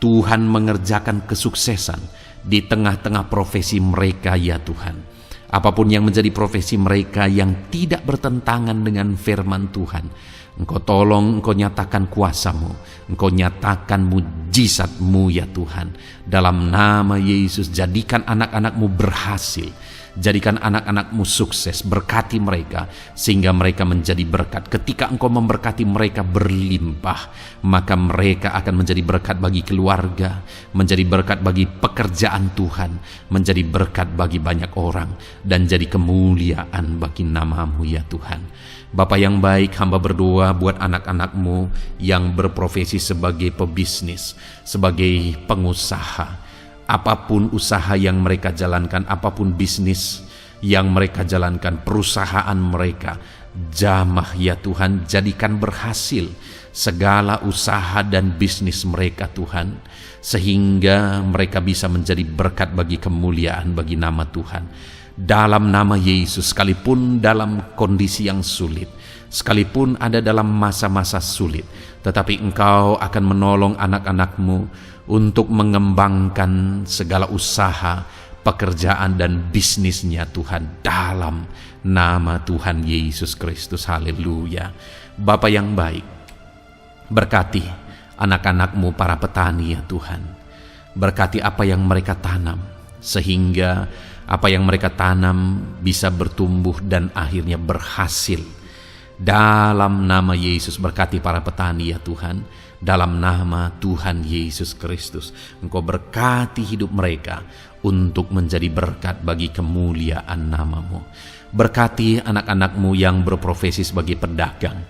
Tuhan mengerjakan kesuksesan di tengah-tengah profesi mereka ya Tuhan. Apapun yang menjadi profesi mereka yang tidak bertentangan dengan firman Tuhan, Engkau tolong, Engkau nyatakan kuasa-Mu, Engkau nyatakan mujizat-Mu ya Tuhan. Dalam nama Yesus, jadikan anak-anak-Mu berhasil, jadikan anak-anak-Mu sukses, berkati mereka sehingga mereka menjadi berkat. Ketika Engkau memberkati mereka berlimpah, maka mereka akan menjadi berkat bagi keluarga, menjadi berkat bagi pekerjaan Tuhan, menjadi berkat bagi banyak orang, dan jadi kemuliaan bagi nama-Mu ya Tuhan. Bapa yang baik, hamba berdoa buat anak-anak-Mu yang berprofesi sebagai pebisnis, sebagai pengusaha. Apapun usaha yang mereka jalankan, apapun bisnis yang mereka jalankan, perusahaan mereka, jamah ya Tuhan, jadikan berhasil segala usaha dan bisnis mereka Tuhan, sehingga mereka bisa menjadi berkat bagi kemuliaan bagi nama Tuhan. Dalam nama Yesus, sekalipun dalam kondisi yang sulit, sekalipun ada dalam masa-masa sulit, tetapi Engkau akan menolong anak-anak-Mu untuk mengembangkan segala usaha, pekerjaan dan bisnisnya Tuhan, dalam nama Tuhan Yesus Kristus. Haleluya. Bapa yang baik, berkati anak-anak-Mu para petani ya Tuhan. Berkati apa yang mereka tanam, sehingga apa yang mereka tanam bisa bertumbuh dan akhirnya berhasil. Dalam nama Yesus, berkati para petani ya Tuhan. Dalam nama Tuhan Yesus Kristus, Engkau berkati hidup mereka untuk menjadi berkat bagi kemuliaan nama-Mu. Berkati anak-anak-Mu yang berprofesi sebagai pedagang.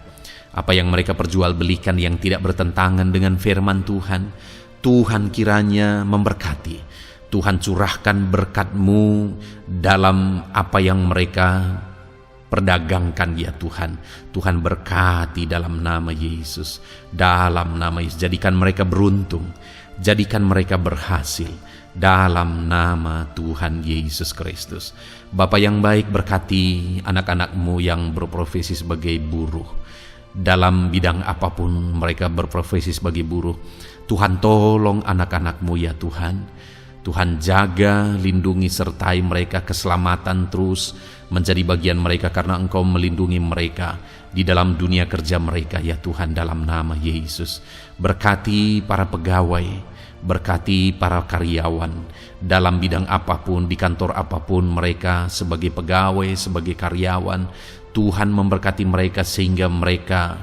Apa yang mereka perjualbelikan yang tidak bertentangan dengan firman Tuhan, Tuhan kiranya memberkati. Tuhan curahkan berkat-Mu dalam apa yang mereka perdagangkan ya Tuhan. Tuhan berkati dalam nama Yesus. Dalam nama Yesus, jadikan mereka beruntung. Jadikan mereka berhasil dalam nama Tuhan Yesus Kristus. Bapa yang baik, berkati anak-anak-Mu yang berprofesi sebagai buruh. Dalam bidang apapun mereka berprofesi sebagai buruh, Tuhan tolong anak-anak-Mu ya Tuhan. Tuhan jaga, lindungi, sertai mereka, keselamatan terus menjadi bagian mereka karena Engkau melindungi mereka di dalam dunia kerja mereka ya Tuhan, dalam nama Yesus. Berkati para pegawai, berkati para karyawan dalam bidang apapun, di kantor apapun mereka sebagai pegawai, sebagai karyawan. Tuhan memberkati mereka sehingga mereka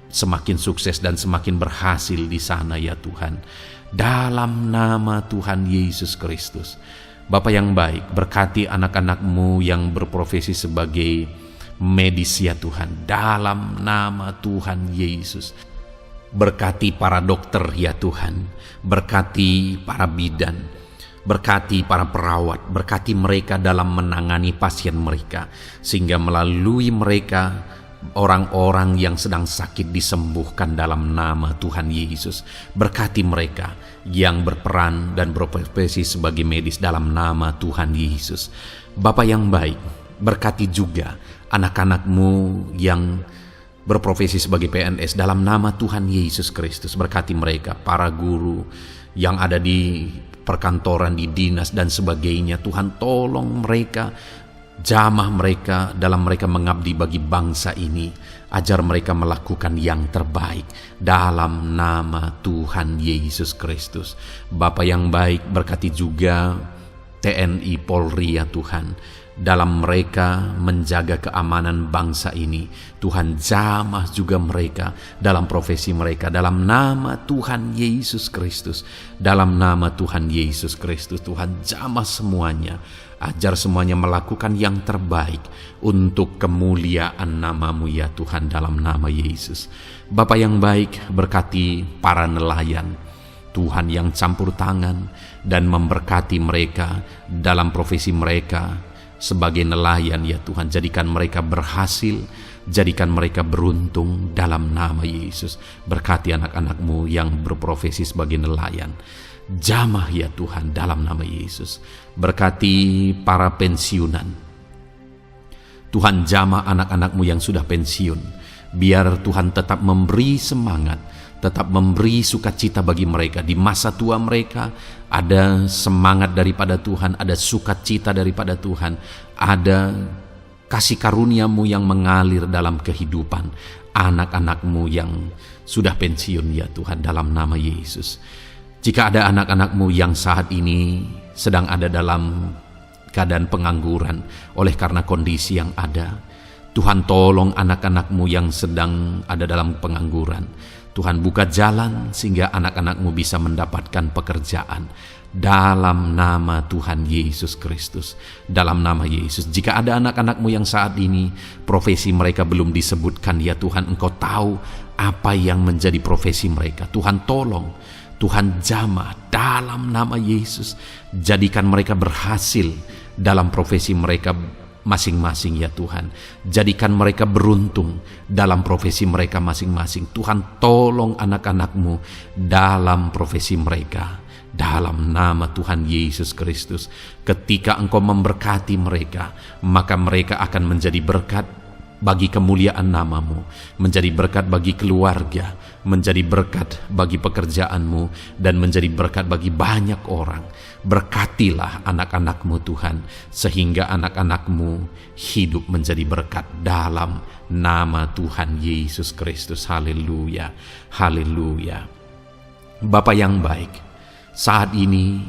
semakin sukses dan semakin berhasil di sana ya Tuhan, dalam nama Tuhan Yesus Kristus. Bapa yang baik, berkati anak-anak-Mu yang berprofesi sebagai medis ya Tuhan, dalam nama Tuhan Yesus. Berkati para dokter ya Tuhan, berkati para bidan, berkati para perawat, berkati mereka dalam menangani pasien mereka, sehingga melalui mereka orang-orang yang sedang sakit disembuhkan dalam nama Tuhan Yesus. Berkati mereka yang berperan dan berprofesi sebagai medis dalam nama Tuhan Yesus. Bapa yang baik, berkati juga anak-anak-Mu yang berprofesi sebagai PNS dalam nama Tuhan Yesus Kristus. Berkati mereka, para guru yang ada di perkantoran, di dinas dan sebagainya. Tuhan tolong mereka, jamah mereka dalam mereka mengabdi bagi bangsa ini. Ajar mereka melakukan yang terbaik dalam nama Tuhan Yesus Kristus. Bapa yang baik, berkati juga TNI Polri ya Tuhan, dalam mereka menjaga keamanan bangsa ini. Tuhan jamah juga mereka dalam profesi mereka dalam nama Tuhan Yesus Kristus. Dalam nama Tuhan Yesus Kristus, Tuhan jamah semuanya. Ajar semuanya melakukan yang terbaik untuk kemuliaan nama-Mu ya Tuhan, dalam nama Yesus. Bapa yang baik, berkati para nelayan Tuhan yang campur tangan dan memberkati mereka dalam profesi mereka sebagai nelayan ya Tuhan. Jadikan mereka berhasil, jadikan mereka beruntung dalam nama Yesus. Berkati anak-anak-Mu yang berprofesi sebagai nelayan, jamah ya Tuhan dalam nama Yesus. Berkati para pensiunan Tuhan, jamah anak-anak-Mu yang sudah pensiun. Biar Tuhan tetap memberi semangat, tetap memberi sukacita bagi mereka di masa tua mereka. Ada semangat daripada Tuhan, ada sukacita daripada Tuhan, ada kasih karunia-Mu yang mengalir dalam kehidupan anak-anak-Mu yang sudah pensiun ya Tuhan, dalam nama Yesus. Jika ada anak-anak-Mu yang saat ini sedang ada dalam keadaan pengangguran oleh karena kondisi yang ada, Tuhan tolong anak-anak-Mu yang sedang ada dalam pengangguran. Tuhan buka jalan sehingga anak-anak-Mu bisa mendapatkan pekerjaan dalam nama Tuhan Yesus Kristus. Dalam nama Yesus. Jika ada anak-anak-Mu yang saat ini profesi mereka belum disebutkan ya Tuhan, Engkau tahu apa yang menjadi profesi mereka. Tuhan tolong, Tuhan jamah dalam nama Yesus. Jadikan mereka berhasil dalam profesi mereka masing-masing ya Tuhan. Jadikan mereka beruntung dalam profesi mereka masing-masing. Tuhan tolong anak-anak-Mu dalam profesi mereka dalam nama Tuhan Yesus Kristus. Ketika Engkau memberkati mereka, maka mereka akan menjadi berkat bagi kemuliaan nama-Mu, menjadi berkat bagi keluarga, menjadi berkat bagi pekerjaan-Mu, dan menjadi berkat bagi banyak orang. Berkatilah anak-anak-Mu Tuhan, sehingga anak-anak-Mu hidup menjadi berkat dalam nama Tuhan Yesus Kristus. Haleluya, haleluya. Bapa yang baik, saat ini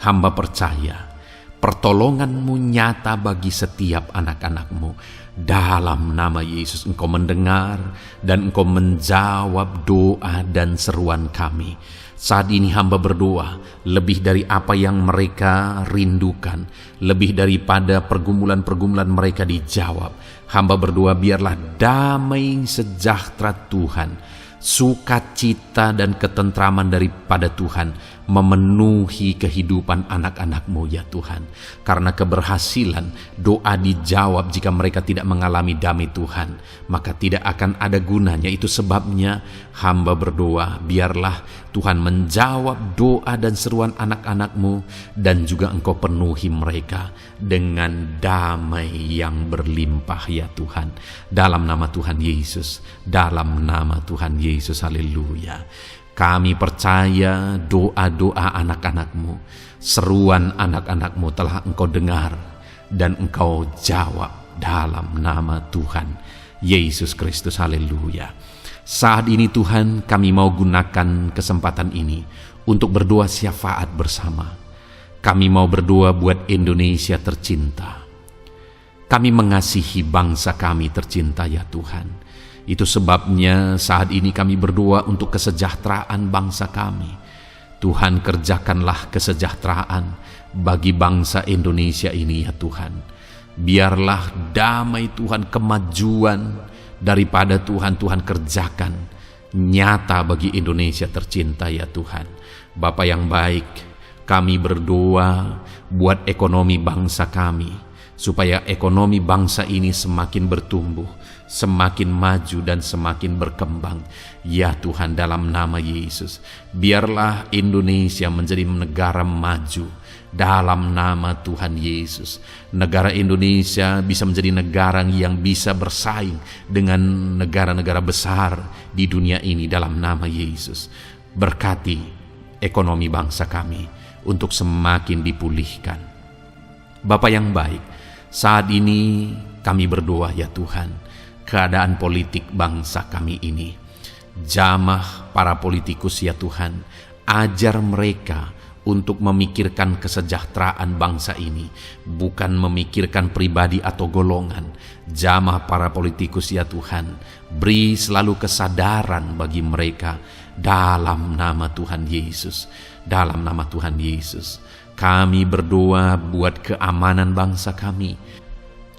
hamba percaya pertolongan-Mu nyata bagi setiap anak-anak-Mu. Dalam nama Yesus, Engkau mendengar dan Engkau menjawab doa dan seruan kami. Saat ini hamba berdoa lebih dari apa yang mereka rindukan, lebih daripada pergumulan-pergumulan mereka dijawab. Hamba berdoa biarlah damai sejahtera Tuhan, sukacita dan ketentraman daripada Tuhan memenuhi kehidupan anak-anak-Mu ya Tuhan. Karena keberhasilan doa dijawab jika mereka tidak mengalami damai Tuhan, maka tidak akan ada gunanya. Itu sebabnya hamba berdoa, biarlah Tuhan menjawab doa dan seruan anak-anak-Mu, dan juga Engkau penuhi mereka dengan damai yang berlimpah ya Tuhan. Dalam nama Tuhan Yesus, dalam nama Tuhan Yesus, haleluya. Kami percaya doa-doa anak-anak-Mu, seruan anak-anak-Mu telah Engkau dengar dan Engkau jawab dalam nama Tuhan Yesus Kristus, haleluya. Saat ini Tuhan, kami mau gunakan kesempatan ini untuk berdoa syafaat bersama. Kami mau berdoa buat Indonesia tercinta. Kami mengasihi bangsa kami tercinta ya Tuhan. Itu sebabnya saat ini kami berdoa untuk kesejahteraan bangsa kami. Tuhan, kerjakanlah kesejahteraan bagi bangsa Indonesia ini ya Tuhan. Biarlah damai Tuhan, kemajuan daripada Tuhan kerjakan nyata bagi Indonesia tercinta ya Tuhan. Bapa yang baik, kami berdoa buat ekonomi bangsa kami, supaya ekonomi bangsa ini semakin bertumbuh, semakin maju dan semakin berkembang. Ya Tuhan, dalam nama Yesus, biarlah Indonesia menjadi negara maju dalam nama Tuhan Yesus. Negara Indonesia bisa menjadi negara yang bisa bersaing dengan negara-negara besar di dunia ini dalam nama Yesus. Berkati ekonomi bangsa kami untuk semakin dipulihkan. Bapa yang baik, saat ini kami berdoa ya Tuhan, keadaan politik bangsa kami ini. Jamah para politikus ya Tuhan, ajar mereka untuk memikirkan kesejahteraan bangsa ini, bukan memikirkan pribadi atau golongan. Jamah para politikus ya Tuhan, beri selalu kesadaran bagi mereka dalam nama Tuhan Yesus. Dalam nama Tuhan Yesus, kami berdoa buat keamanan bangsa kami.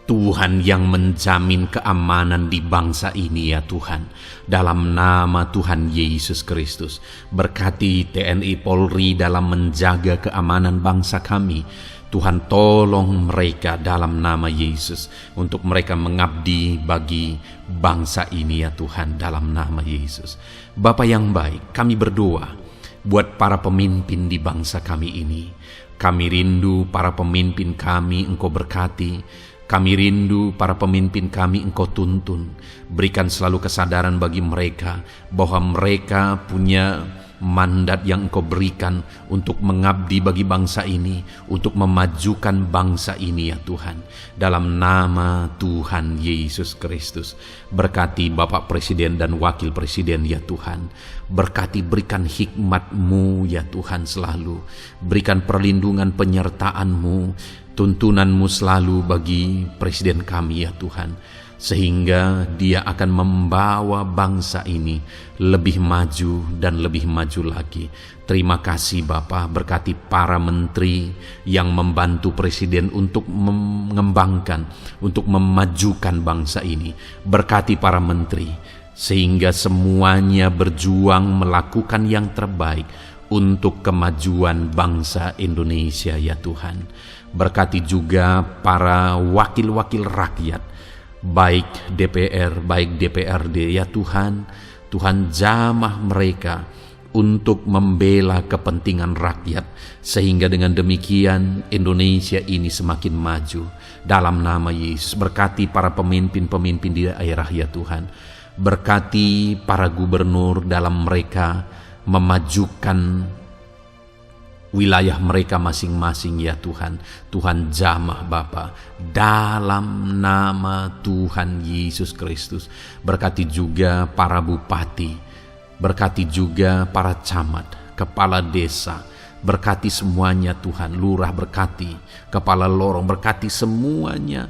Tuhan yang menjamin keamanan di bangsa ini ya Tuhan. Dalam nama Tuhan Yesus Kristus, berkati TNI Polri dalam menjaga keamanan bangsa kami. Tuhan, tolong mereka dalam nama Yesus untuk mereka mengabdi bagi bangsa ini ya Tuhan, dalam nama Yesus. Bapa yang baik, kami berdoa buat para pemimpin di bangsa kami ini. Kami rindu para pemimpin kami Engkau berkati. Kami rindu para pemimpin kami Engkau tuntun. Berikan selalu kesadaran bagi mereka bahwa mereka punya mandat yang Engkau berikan untuk mengabdi bagi bangsa ini, untuk memajukan bangsa ini ya Tuhan. Dalam nama Tuhan Yesus Kristus, berkati Bapak Presiden dan Wakil Presiden ya Tuhan. Berkati, berikan hikmat-Mu ya Tuhan selalu. Berikan perlindungan penyertaan-Mu, tuntunan-Mu selalu bagi Presiden kami ya Tuhan, sehingga dia akan membawa bangsa ini lebih maju dan lebih maju lagi. Terima kasih Bapa, berkati para menteri yang membantu Presiden untuk mengembangkan, untuk memajukan bangsa ini. Berkati para menteri, sehingga semuanya berjuang melakukan yang terbaik untuk kemajuan bangsa Indonesia ya Tuhan. Berkati juga para wakil-wakil rakyat, baik DPR, baik DPRD ya Tuhan. Tuhan, jamah mereka untuk membela kepentingan rakyat, sehingga dengan demikian Indonesia ini semakin maju. Dalam nama Yesus, berkati para pemimpin-pemimpin di daerah ya Tuhan. Berkati para gubernur dalam mereka memajukan wilayah mereka masing-masing ya Tuhan. Tuhan, jamah Bapa dalam nama Tuhan Yesus Kristus. Berkati juga para bupati, berkati juga para camat, kepala desa, berkati semuanya Tuhan. Lurah berkati, kepala lorong berkati semuanya,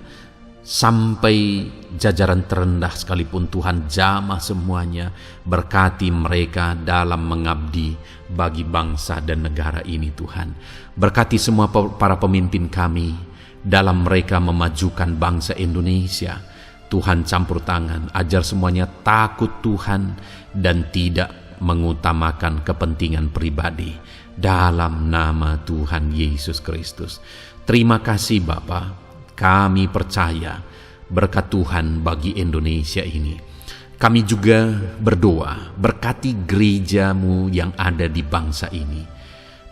sampai jajaran terendah sekalipun Tuhan, jamah semuanya. Berkati mereka dalam mengabdi bagi bangsa dan negara ini Tuhan. Berkati semua para pemimpin kami dalam mereka memajukan bangsa Indonesia. Tuhan, campur tangan, ajar semuanya takut Tuhan dan tidak mengutamakan kepentingan pribadi. dalam nama Tuhan Yesus Kristus. Terima kasih Bapa, kami percaya berkat Tuhan bagi Indonesia ini. Kami juga berdoa, berkati gereja-Mu yang ada di bangsa ini,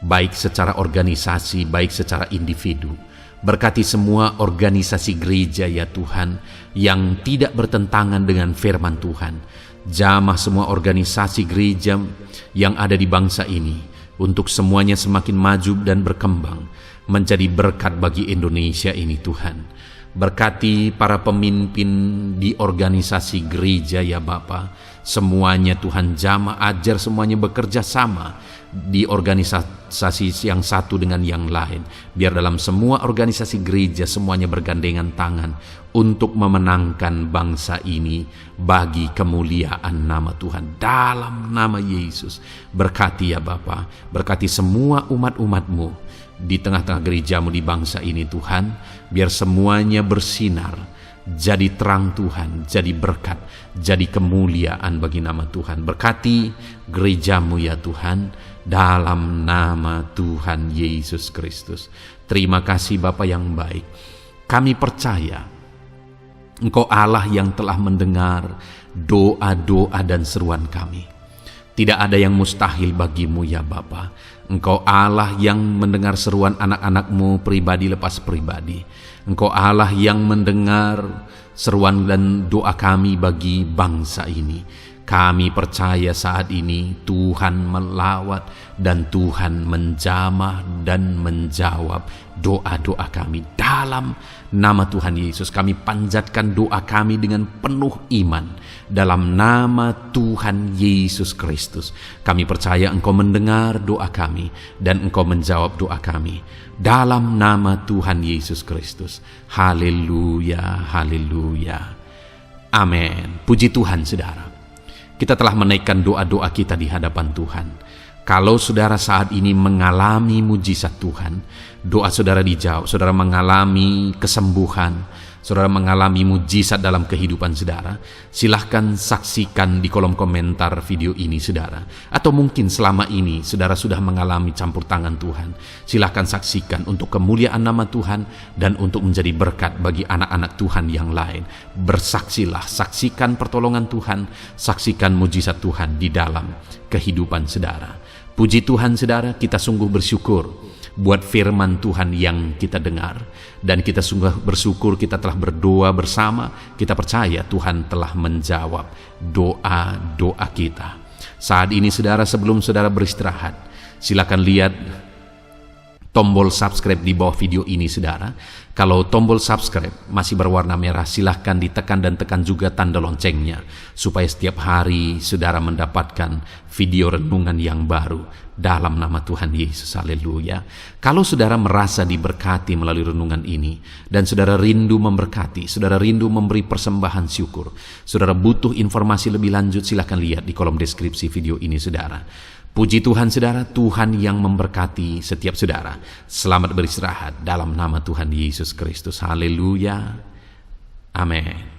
baik secara organisasi, baik secara individu. Berkati semua organisasi gereja ya Tuhan yang tidak bertentangan dengan firman Tuhan. Jamah semua organisasi gereja yang ada di bangsa ini untuk semuanya semakin maju dan berkembang menjadi berkat bagi Indonesia ini Tuhan. Berkati para pemimpin di organisasi gereja ya Bapa, semuanya Tuhan jamah ajar semuanya bekerja sama di organisasi yang satu dengan yang lain. Biar dalam semua organisasi gereja semuanya bergandengan tangan untuk memenangkan bangsa ini bagi kemuliaan nama Tuhan. Dalam nama Yesus, berkati ya Bapa, berkati semua umat-umat-Mu di tengah-tengah gereja-Mu di bangsa ini Tuhan. Biar semuanya bersinar, jadi terang Tuhan, jadi berkat, jadi kemuliaan bagi nama Tuhan. Berkati gereja-Mu ya Tuhan, dalam nama Tuhan Yesus Kristus. Terima kasih Bapa yang baik. Kami percaya Engkau Allah yang telah mendengar doa-doa dan seruan kami. Tidak ada yang mustahil bagimu ya Bapa. Engkau Allah yang mendengar seruan anak-anak-Mu pribadi lepas pribadi. Engkau Allah yang mendengar seruan dan doa kami bagi bangsa ini. Kami percaya saat ini Tuhan melawat dan Tuhan menjamah dan menjawab doa-doa kami. Dalam nama Tuhan Yesus kami panjatkan doa kami dengan penuh iman. Dalam nama Tuhan Yesus Kristus kami percaya Engkau mendengar doa kami dan Engkau menjawab doa kami. Dalam nama Tuhan Yesus Kristus. Haleluya, haleluya. Amin. Puji Tuhan saudara. Kita telah menaikkan doa-doa kita di hadapan Tuhan. Kalau saudara saat ini mengalami mujizat Tuhan, doa saudara dijawab, saudara mengalami kesembuhan, saudara mengalami mujizat dalam kehidupan saudara, silahkan saksikan di kolom komentar video ini saudara. Atau mungkin selama ini saudara sudah mengalami campur tangan Tuhan, silahkan saksikan untuk kemuliaan nama Tuhan dan untuk menjadi berkat bagi anak-anak Tuhan yang lain. Bersaksilah, saksikan pertolongan Tuhan, saksikan mujizat Tuhan di dalam kehidupan saudara. Puji Tuhan saudara, kita sungguh bersyukur buat firman Tuhan yang kita dengar. Dan kita sungguh bersyukur kita telah berdoa bersama. Kita percaya Tuhan telah menjawab doa-doa kita. Saat ini saudara, sebelum saudara beristirahat, silakan lihat tombol subscribe di bawah video ini saudara. Kalau tombol subscribe masih berwarna merah, silahkan ditekan dan tekan juga tanda loncengnya, supaya setiap hari saudara mendapatkan video renungan yang baru dalam nama Tuhan Yesus. Haleluya. Kalau saudara merasa diberkati melalui renungan ini, dan saudara rindu memberkati, saudara rindu memberi persembahan syukur, saudara butuh informasi lebih lanjut, silahkan lihat di kolom deskripsi video ini saudara. Puji Tuhan saudara, Tuhan yang memberkati setiap saudara. Selamat beristirahat dalam nama Tuhan Yesus Kristus. Haleluya. Amin.